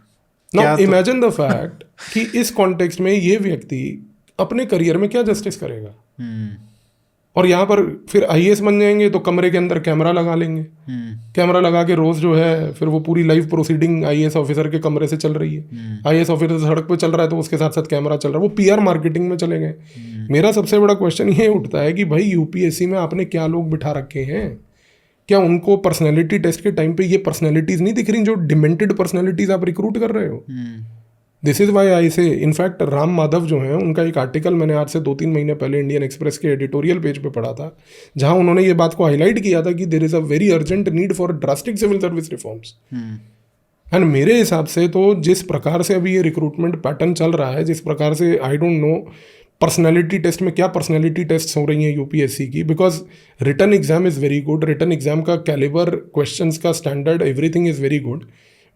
नाउ इमेजिन द फैक्ट कि इस कॉन्टेक्स्ट में ये व्यक्ति अपने करियर में क्या जस्टिस करेगा। और यहाँ पर फिर आईएएस बन जाएंगे तो कमरे के अंदर कैमरा लगा लेंगे, कैमरा लगा के रोज जो है फिर वो पूरी लाइव प्रोसीडिंग आईएएस ऑफिसर के कमरे से चल रही है। आईएएस ऑफिसर सड़क पे चल रहा है तो उसके साथ साथ कैमरा चल रहा है, वो पीआर मार्केटिंग में चले गए। मेरा सबसे बड़ा क्वेश्चन ये उठता है कि भाई यूपीएससी में आपने क्या लोग बिठा रखे हैं, क्या उनको पर्सनैलिटी टेस्ट के टाइम पे ये पर्सनैलिटीज नहीं दिख रही जो डिमेंटेड पर्सनैलिटीज आप रिक्रूट कर रहे हो। दिस इज वाई आई से, इनफैक्ट राम माधव जो हैं उनका एक आर्टिकल मैंने आज से 2-3 महीने पहले इंडियन एक्सप्रेस के एडिटोरियल पेज पे पढ़ा था, जहां उन्होंने ये बात को हाईलाइट किया था कि there is a very urgent need for drastic civil service reforms. And मेरे हिसाब से तो जिस प्रकार से अभी ये रिक्रूटमेंट पैटर्न चल रहा है, जिस प्रकार से, I don't know personality test में क्या पर्सनैलिटी टेस्ट हो रही हैं यूपीएससी की, because written exam is very good, written exam का कैलिबर, क्वेश्चंस का standard, everything is very good,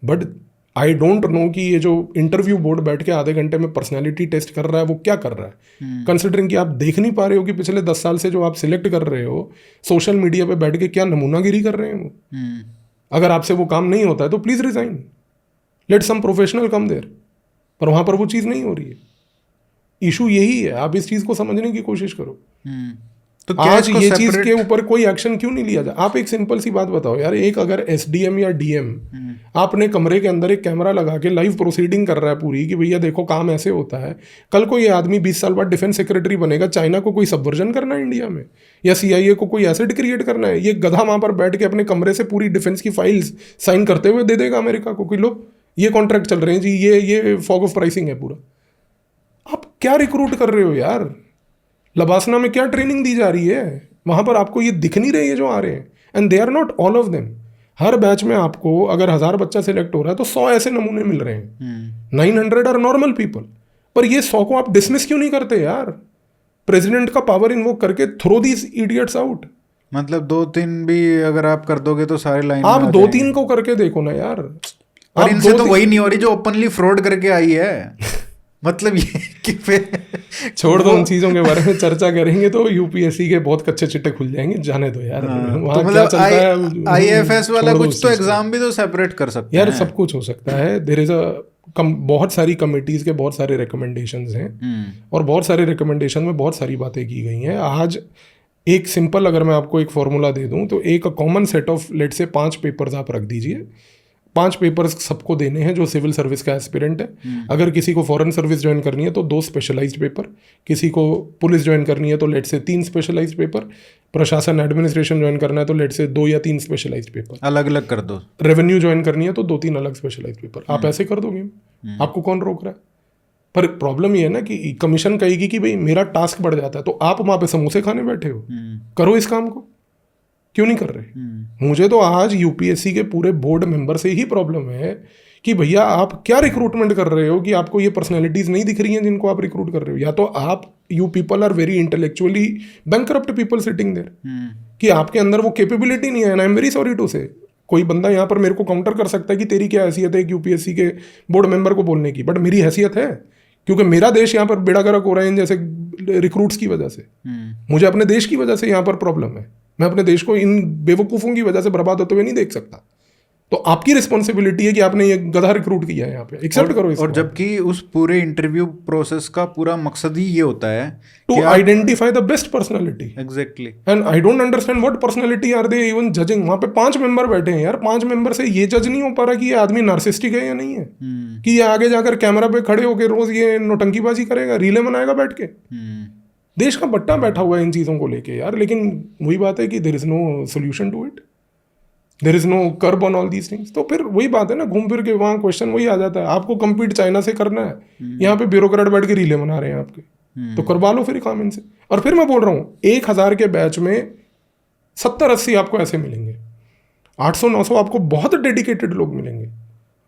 but I don't know कि ये जो इंटरव्यू बोर्ड बैठ के आधे घंटे में पर्सनैलिटी टेस्ट कर रहा है वो क्या कर रहा है। कंसिडरिंग कि आप देख नहीं पा रहे हो कि पिछले 10 साल से जो आप सिलेक्ट कर रहे हो सोशल मीडिया पे बैठ के क्या नमूनागिरी कर रहे हैं वो। अगर आपसे वो काम नहीं होता है तो please resign, let some professional come there, पर वहाँ पर वो चीज़ नहीं हो रही है। इशू यही है, आप इस चीज़ को समझने की कोशिश करो। तो आज ये चीज़ के ऊपर कोई एक्शन क्यों नहीं लिया जाए। आप एक सिंपल सी बात बताओ यार, एक अगर एसडीएम या डीएम आपने कमरे के अंदर एक कैमरा लगा के लाइव प्रोसीडिंग कर रहा है पूरी कि भैया देखो काम ऐसे होता है, कल को ये आदमी 20 साल बाद डिफेंस सेक्रेटरी बनेगा, चाइना को कोई सबवर्जन करना है इंडिया में, या सीआईए को कोई एसेट क्रिएट करना है, ये गधा वहाँ पर बैठ के अपने कमरे से पूरी डिफेंस की फाइल्स साइन करते हुए दे देगा अमेरिका को कि लो ये कॉन्ट्रैक्ट चल रहे हैं जी, ये फॉग ऑफ प्राइसिंग है पूरा। आप क्या रिक्रूट कर रहे हो यार, लबासना में क्या ट्रेनिंग दी जा रही है, वहाँ पर आपको ये दिख नहीं रही है जो आ रहे हैं, and they are not all of them. हर बैच में आपको अगर 1000 बच्चा सिलेक्ट हो रहा है तो 100 ऐसे नमूने मिल रहे हैं, 900 आर नॉर्मल पीपल, पर ये 100 को आप डिसमिस क्यों नहीं करते यार, प्रेसिडेंट का पावर इन्वोक करके थ्रो दीज इडियट्स आउट। मतलब 2-3 भी अगर आप कर दोगे तो सारे लाइन आप 2-3 को करके देखो ना यार, और इनसे तो वही नहीं हो रही जो ओपनली फ्रॉड करके आई है। मतलब ये कि फिर छोड़ दो उन चीजों के बारे में चर्चा करेंगे तो यूपीएससी के बहुत कच्चे चिट्टे खुल जाएंगे, जाने दो यार। वहाँ तो क्या चलता है, आईएफएस वाला कुछ तो एग्जाम भी तो सेपरेट कर सकते हैं यार, सब कुछ हो सकता है। देयर इज बहुत सारी कमिटीज के बहुत सारे रिकमेंडेशंस हैं, और बहुत सारे रिकमेंडेशन में बहुत सारी बातें की गई हैं। आज एक सिंपल अगर मैं आपको एक फॉर्मूला दे दूं तो एक कॉमन सेट ऑफ लेट से 5 पेपर्स आप रख दीजिए, 5 पेपर्स सबको देने हैं जो सिविल सर्विस का एस्पिरेंट है। अगर किसी को फॉरेन सर्विस ज्वाइन करनी है तो 2 स्पेशलाइज्ड पेपर, किसी को पुलिस ज्वाइन करनी है तो लेट से 3 स्पेशलाइज्ड पेपर, प्रशासन एडमिनिस्ट्रेशन ज्वाइन करना है तो लेट से 2 या 3 स्पेशलाइज्ड पेपर अलग अलग कर दो, रेवेन्यू ज्वाइन करनी है तो 2-3 अलग स्पेशलाइज्ड पेपर। आप ऐसे कर दोगे, आपको कौन रोक रहा है। पर प्रॉब्लम ये है ना कि कमीशन कहेगी कि भाई मेरा टास्क बढ़ जाता है, तो आप वहाँ पे समोसे खाने बैठे हो, करो इस काम को, क्यों नहीं कर रहे। मुझे तो आज यूपीएससी के पूरे बोर्ड मेंबर से ही प्रॉब्लम है कि भैया आप क्या रिक्रूटमेंट कर रहे हो कि आपको ये पर्सनैलिटीज नहीं दिख रही हैं जिनको आप रिक्रूट कर रहे हो, या तो आप you people are very intellectually bankrupt people sitting there कि आपके अंदर वो कैपेबिलिटी नहीं है। And I am very sorry to say, कोई बंदा यहाँ पर मेरे को काउंटर कर सकता है कि तेरी क्या हैसियत है एक यूपीएससी के बोर्ड मेंबर को बोलने की, बट मेरी हैसियत है क्योंकि मेरा देश यहाँ पर बेड़ा गर्क हो रहा है इन जैसे रिक्रूट्स की वजह से। मुझे अपने देश की वजह से यहाँ पर प्रॉब्लम है, मैं अपने देश को इन बेवकूफ़ों की वजह से बर्बाद होते हुए नहीं देख सकता। तो आपकी रिस्पॉन्सिबिलिटी है कि आपने ये गधा रिक्रूट किया है यहाँ पे, एक्सेप्ट करो इसको। और जबकि उस पूरे इंटरव्यू प्रोसेस का पूरा मकसद ही ये होता है to identify the best personality. Exactly. And I don't understand what personality are they even judging. वहाँ पे 5 मेंबर बैठे हैं यार, 5 मेंबर से ये जज नहीं हो पा रहा कि ये आदमी नार्सिस्टिक है या नहीं है, कि ये आगे जाकर कैमरा पे खड़े होकर रोज ये नौटंकीबाजी करेगा, रीले बनाएगा बैठ के। देश का बट्टा बैठा हुआ है इन चीज़ों को लेके यार, लेकिन वही बात है कि there is no solution to it, there is no curb on all these things. तो फिर वही बात है ना, घूम फिर के वहाँ क्वेश्चन वही आ जाता है, आपको कम्पीट चाइना से करना है, यहाँ पे ब्यूरोक्रेट बैठ के रीले बना रहे हैं आपके, तो करवा लो फिर काम इनसे। और फिर मैं बोल रहा हूँ 1000 के बैच में 70-80 आपको ऐसे मिलेंगे, 800-900 आपको बहुत डेडिकेटेड लोग मिलेंगे,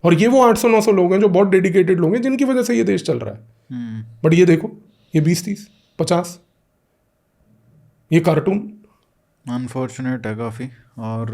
और ये वो 800-900 लोग हैं जो बहुत डेडिकेटेड लोग हैं जिनकी वजह से ये देश चल रहा है। बट ये देखो, ये 20-30-50 ये कार्टून अनफॉर्चुनेट है काफ़ी। और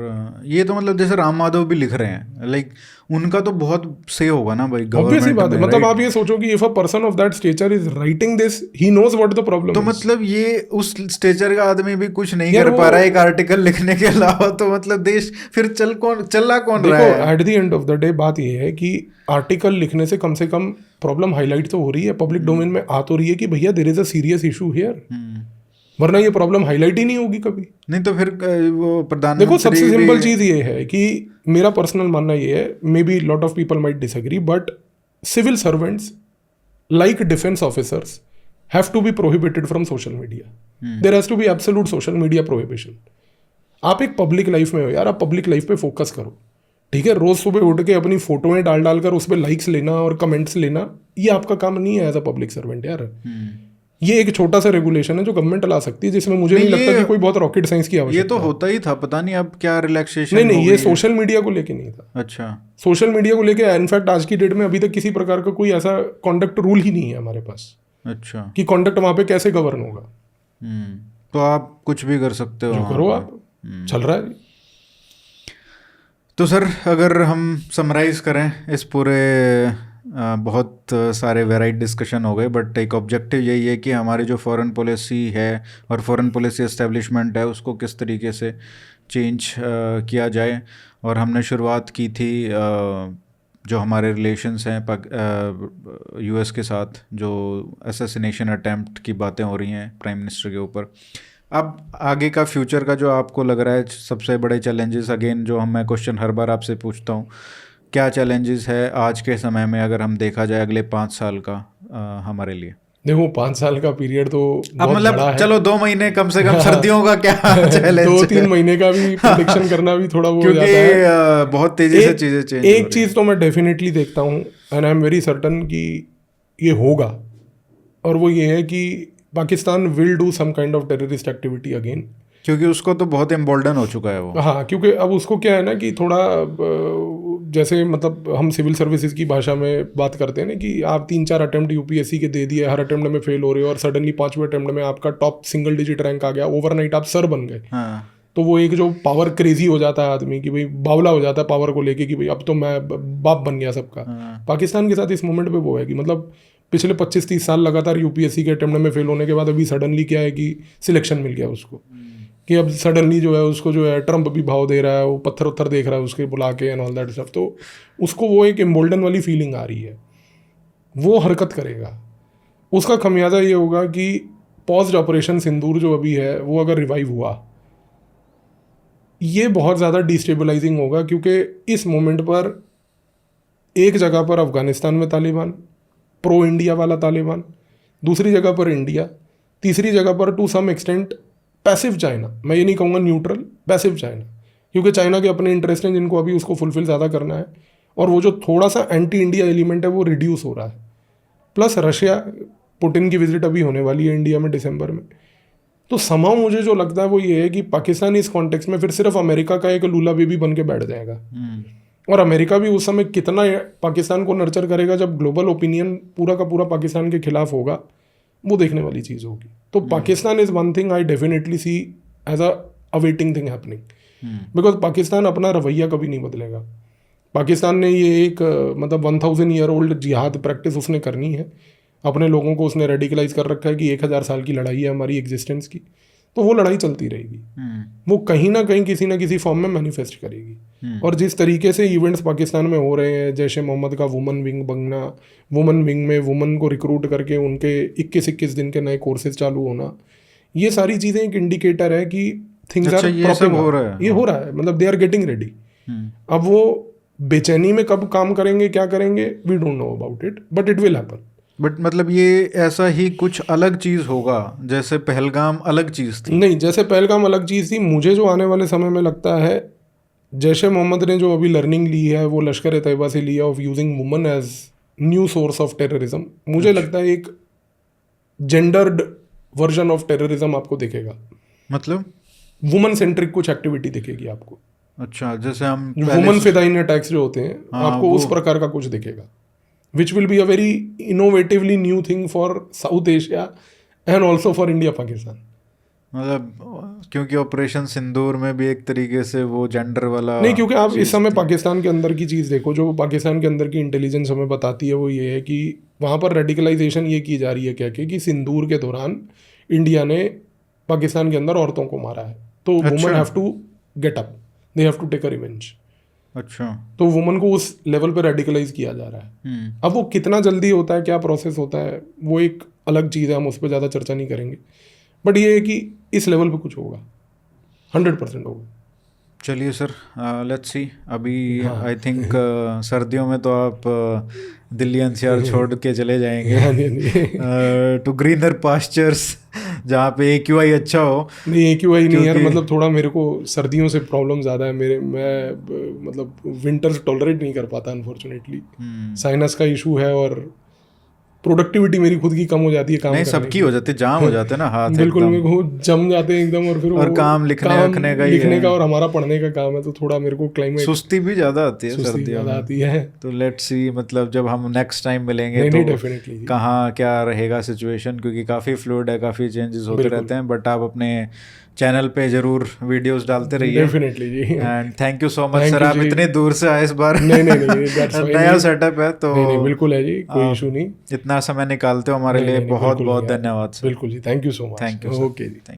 ये तो मतलब जैसे राम माधव भी लिख रहे हैं, लाइक उनका तो बहुत से होगा ना भाई ऑब्वियसली गवर्नमेंट बात है। में, मतलब right? आप ये सोचो कि if a person of that stature is writing this, he knows what the problem तो इज। मतलब ये उस स्टेचर का आदमी भी कुछ नहीं यार कर पा रहा है एक आर्टिकल लिखने के अलावा, तो मतलब देश फिर चला कौन रहा देखो है? At the end of the day बात ये है कि आर्टिकल लिखने से कम प्रॉब्लम हाईलाइट तो हो रही है, पब्लिक डोमेन में आ तो रही है कि भैया there is a serious issue here, वरना ये प्रॉब्लम हाईलाइट ही नहीं होगी कभी। नहीं तो फिर वो प्रधानमंत्री देखो सबसे भी- सिंपल चीज ये है कि मेरा पर्सनल मानना ये है, may be lot of people might disagree, but civil servants like defence officers have to be prohibited from social media. There has to be absolute social media prohibition. आप एक पब्लिक लाइफ में हो यार, आप public life पे focus करो, ठीक है। रोज सुबह उठ के अपनी फोटोएं डाल कर उस पर लाइक्स लेना और कमेंट्स लेना, ये आपका काम नहीं है एज अ पब्लिक सर्वेंट यार। ये एक छोटा सा रेगुलेशन है जो गवर्नमेंट ला सकती है, जिसमें मुझे नहीं लगता कि कोई बहुत रॉकेट साइंस की आवश्यकता ये तो होता ही था, पता नहीं अब क्या रिलैक्सेशन। नहीं, ये सोशल मीडिया को लेके नहीं था। अच्छा, सोशल मीडिया को लेके इनफैक्ट आज की डेट में अभी तक किसी प्रकार का कोई ऐसा कॉन्डक्ट रूल ही नहीं है हमारे पास। अच्छा, कि कॉन्डक्ट वहां पे कैसे गवर्न होगा। तो आप कुछ भी कर सकते हो, जो करो आप, चल रहा है। तो सर अगर हम समराइज करें इस पूरे बहुत सारे वेराइड डिस्कशन हो गए, बट एक ऑब्जेक्टिव यही है कि हमारी जो फॉरेन पॉलिसी है और फॉरेन पॉलिसी एस्टेब्लिशमेंट है उसको किस तरीके से चेंज किया जाए। और हमने शुरुआत की थी जो हमारे रिलेशंस हैं यूएस के साथ, जो असैसिनेशन अटैम्प्ट की बातें हो रही हैं प्राइम मिनिस्टर के ऊपर। अब आगे का फ्यूचर का जो आपको लग रहा है सबसे बड़े चैलेंजेस, अगेन जो मैं क्वेश्चन हर बार आपसे पूछता हूँ, क्या चैलेंजेस है आज के समय में अगर हम देखा जाए अगले 5 साल का हमारे लिए? देखो 5 साल का पीरियड तो अब मतलब बड़ा है। चलो 2 महीने कम से कम सर्दियों का क्या चैलेंज 2-3 महीने का भी प्रेडिक्शन करना भी थोड़ा वो हो क्योंकि जाता है। बहुत तेजी से चीजें चेंज। एक चीज तो मैं डेफिनेटली देखता हूँ and I am very certain कि ये होगा, और वो ये है कि Pakistan will do some kind of terrorist activity again, क्योंकि उसको तो बहुत एम्बोल्डन हो चुका है वो। हाँ, क्योंकि अब उसको क्या है ना कि थोड़ा जैसे मतलब हम सिविल सर्विसेज की भाषा में बात करते हैं ना कि आप 3-4 अटेम्प्ट यूपीएससी के दे दिए, हर अटेम्प्ट में फेल हो रहे हो, और सडनली 5वें अटेम्प्ट में आपका टॉप सिंगल डिजिट रैंक आ गया, ओवरनाइट आप सर बन गए। हाँ। तो वो एक जो पावर क्रेजी हो जाता है आदमी कि भाई बावला हो जाता है पावर को लेके कि भाई अब तो मैं बाप बन गया सबका। पाकिस्तान के साथ इस मोमेंट पे वो है कि मतलब पिछले 25-30 साल लगातार यूपीएससी के अटेम्प्ट में फेल होने के बाद अभी सडनली क्या है कि सिलेक्शन मिल गया उसको, कि अब सडनली जो है उसको जो है ट्रम्प भी भाव दे रहा है, वो पत्थर उत्थर देख रहा है उसके बुला के एंड ऑल दैट स्टफ। तो उसको वो एक एम्बोल्डन वाली फीलिंग आ रही है, वो हरकत करेगा। उसका खमियाजा ये होगा कि पॉज्ड ऑपरेशन सिंदूर जो अभी है वो अगर रिवाइव हुआ, ये बहुत ज़्यादा डिस्टेबलाइजिंग होगा, क्योंकि इस मोमेंट पर एक जगह पर अफगानिस्तान में तालिबान, प्रो इंडिया वाला तालिबान, दूसरी जगह पर इंडिया, तीसरी जगह पर to some extent passive China. मैं ये नहीं कहूँगा न्यूट्रल, पैसिव चाइना, क्योंकि चाइना के अपने इंटरेस्ट हैं जिनको अभी उसको फुलफिल ज़्यादा करना है, और वो जो थोड़ा सा एंटी इंडिया एलिमेंट है वो रिड्यूस हो रहा है। प्लस रशिया, पुतिन की विजिट अभी होने वाली है इंडिया में दिसंबर में। तो समाव मुझे जो लगता है वो ये है कि पाकिस्तान इस कॉन्टेक्स्ट में फिर सिर्फ अमेरिका का एक लूला बेबी बन के बैठ जाएगा, और अमेरिका भी उस समय कितना पाकिस्तान को नर्चर करेगा जब ग्लोबल ओपिनियन पूरा का पूरा पाकिस्तान के खिलाफ होगा, वो देखने वाली चीज़ होगी। तो Pakistan is one thing I definitely see as a awaiting thing happening, because Pakistan अपना रवैया कभी नहीं बदलेगा। पाकिस्तान ने ये एक मतलब 1000 ईयर ओल्ड जिहाद प्रैक्टिस उसने करनी है, अपने लोगों को उसने रेडिकलाइज कर रखा है कि 1000 साल की लड़ाई है हमारी एग्जिस्टेंस की, तो वो लड़ाई चलती रहेगी। वो कहीं ना कहीं किसी ना किसी फॉर्म में मैनिफेस्ट करेगी। और जिस तरीके से इवेंट्स पाकिस्तान में हो रहे हैं, जैसे मोहम्मद का वुमन विंग बनना, वुमन विंग में वुमन को रिक्रूट करके उनके 21-21 दिन के नए कोर्सेज चालू होना, ये सारी चीज़ें एक इंडिकेटर है कि थिंग्स आर ये सब हो रहा है। ये हो रहा है, मतलब दे आर गेटिंग रेडी। अब वो बेचैनी में कब काम करेंगे, क्या करेंगे, we don't know about it, but it will happen. But मतलब ये ऐसा ही कुछ अलग चीज़ होगा जैसे पहलगाम अलग चीज़ थी? नहीं, जैसे पहलगाम अलग चीज़ थी, मुझे जो आने वाले समय में लगता है, जैश ए मोहम्मद ने जो अभी लर्निंग ली है वो लश्कर ए तैयबा से लिया of using woman as new source of terrorism, मुझे लगता है एक जेंडर्ड वर्जन ऑफ टेररिज्म आपको दिखेगा। मतलब वुमन सेंट्रिक कुछ एक्टिविटी दिखेगी आपको। अच्छा, जैसे हम वुमन फिदाइन अटैक्स जो होते हैं, आपको उस प्रकार का कुछ दिखेगा, which will be a very innovatively new thing for south Asia and also for India Pakistan. मतलब क्योंकि ऑपरेशन सिंदूर में भी एक तरीके से वो जेंडर वाला नहीं, क्योंकि आप इस समय पाकिस्तान के अंदर की चीज़ देखो, जो पाकिस्तान के अंदर की इंटेलिजेंस हमें बताती है वो ये है कि वहाँ पर रेडिकलाइजेशन ये की जा रही है क्या कि सिंदूर के दौरान इंडिया ने पाकिस्तान के अंदर औरतों को मारा है, तो woman have to get up, they have to take a revenge. अच्छा, तो वुमन को उस लेवल पे रेडिकलाइज किया जा रहा है। अब वो कितना जल्दी होता है, क्या प्रोसेस होता है, वो एक अलग चीज़ है, हम उस पर ज़्यादा चर्चा नहीं करेंगे, बट ये है कि इस लेवल पे कुछ होगा, 100% होगा। चलिए सर, लेट्स सी। अभी आई थिंक सर्दियों में तो आप दिल्ली एनसीआर छोड़ के चले जाएंगे टू ग्रीनर पास्चर्स जहाँ पे AQI अच्छा हो। नहीं, AQI नहीं यार, मतलब थोड़ा मेरे को सर्दियों से प्रॉब्लम ज़्यादा है मैं मतलब विंटर्स टॉलरेट नहीं कर पाता अनफॉर्चुनेटली। साइनस का इशू है और प्रोडक्टिविटी मेरी खुद की कम हो जाती है काम नहीं, सबकी हो जाती है, जाम हो जाते हैं ना हाथ बिल्कुल, मेरे को जम जाते हैं एकदम। और फिर और काम लिखने का और हमारा पढ़ने का काम है, तो थोड़ा मेरे को क्लाइमेट सुस्ती भी ज़्यादा आती है सर्दियों में आती है। तो लेट्स सी, मतलब जब हम नेक्स्ट टाइम मिलेंगे तो डेफिनेटली कहाँ क्या रहेगा सिचुएशन, क्योंकि काफ़ी फ्लूइड है, काफ़ी चेंजेस होते रहते हैं। बट आप अपने चैनल पे जरूर वीडियोस डालते रहिए। डेफिनेटली जी, and thank you so much sir, आप इतने दूर से आए इस बार। नहीं नया सेटअप है तो नहीं, बिल्कुल है जी, कोई इशू नहीं। इतना समय निकालते हो हमारे लिए बहुत बहुत धन्यवाद सर। बिल्कुल ji, thank you so much. Thank you, okay ji.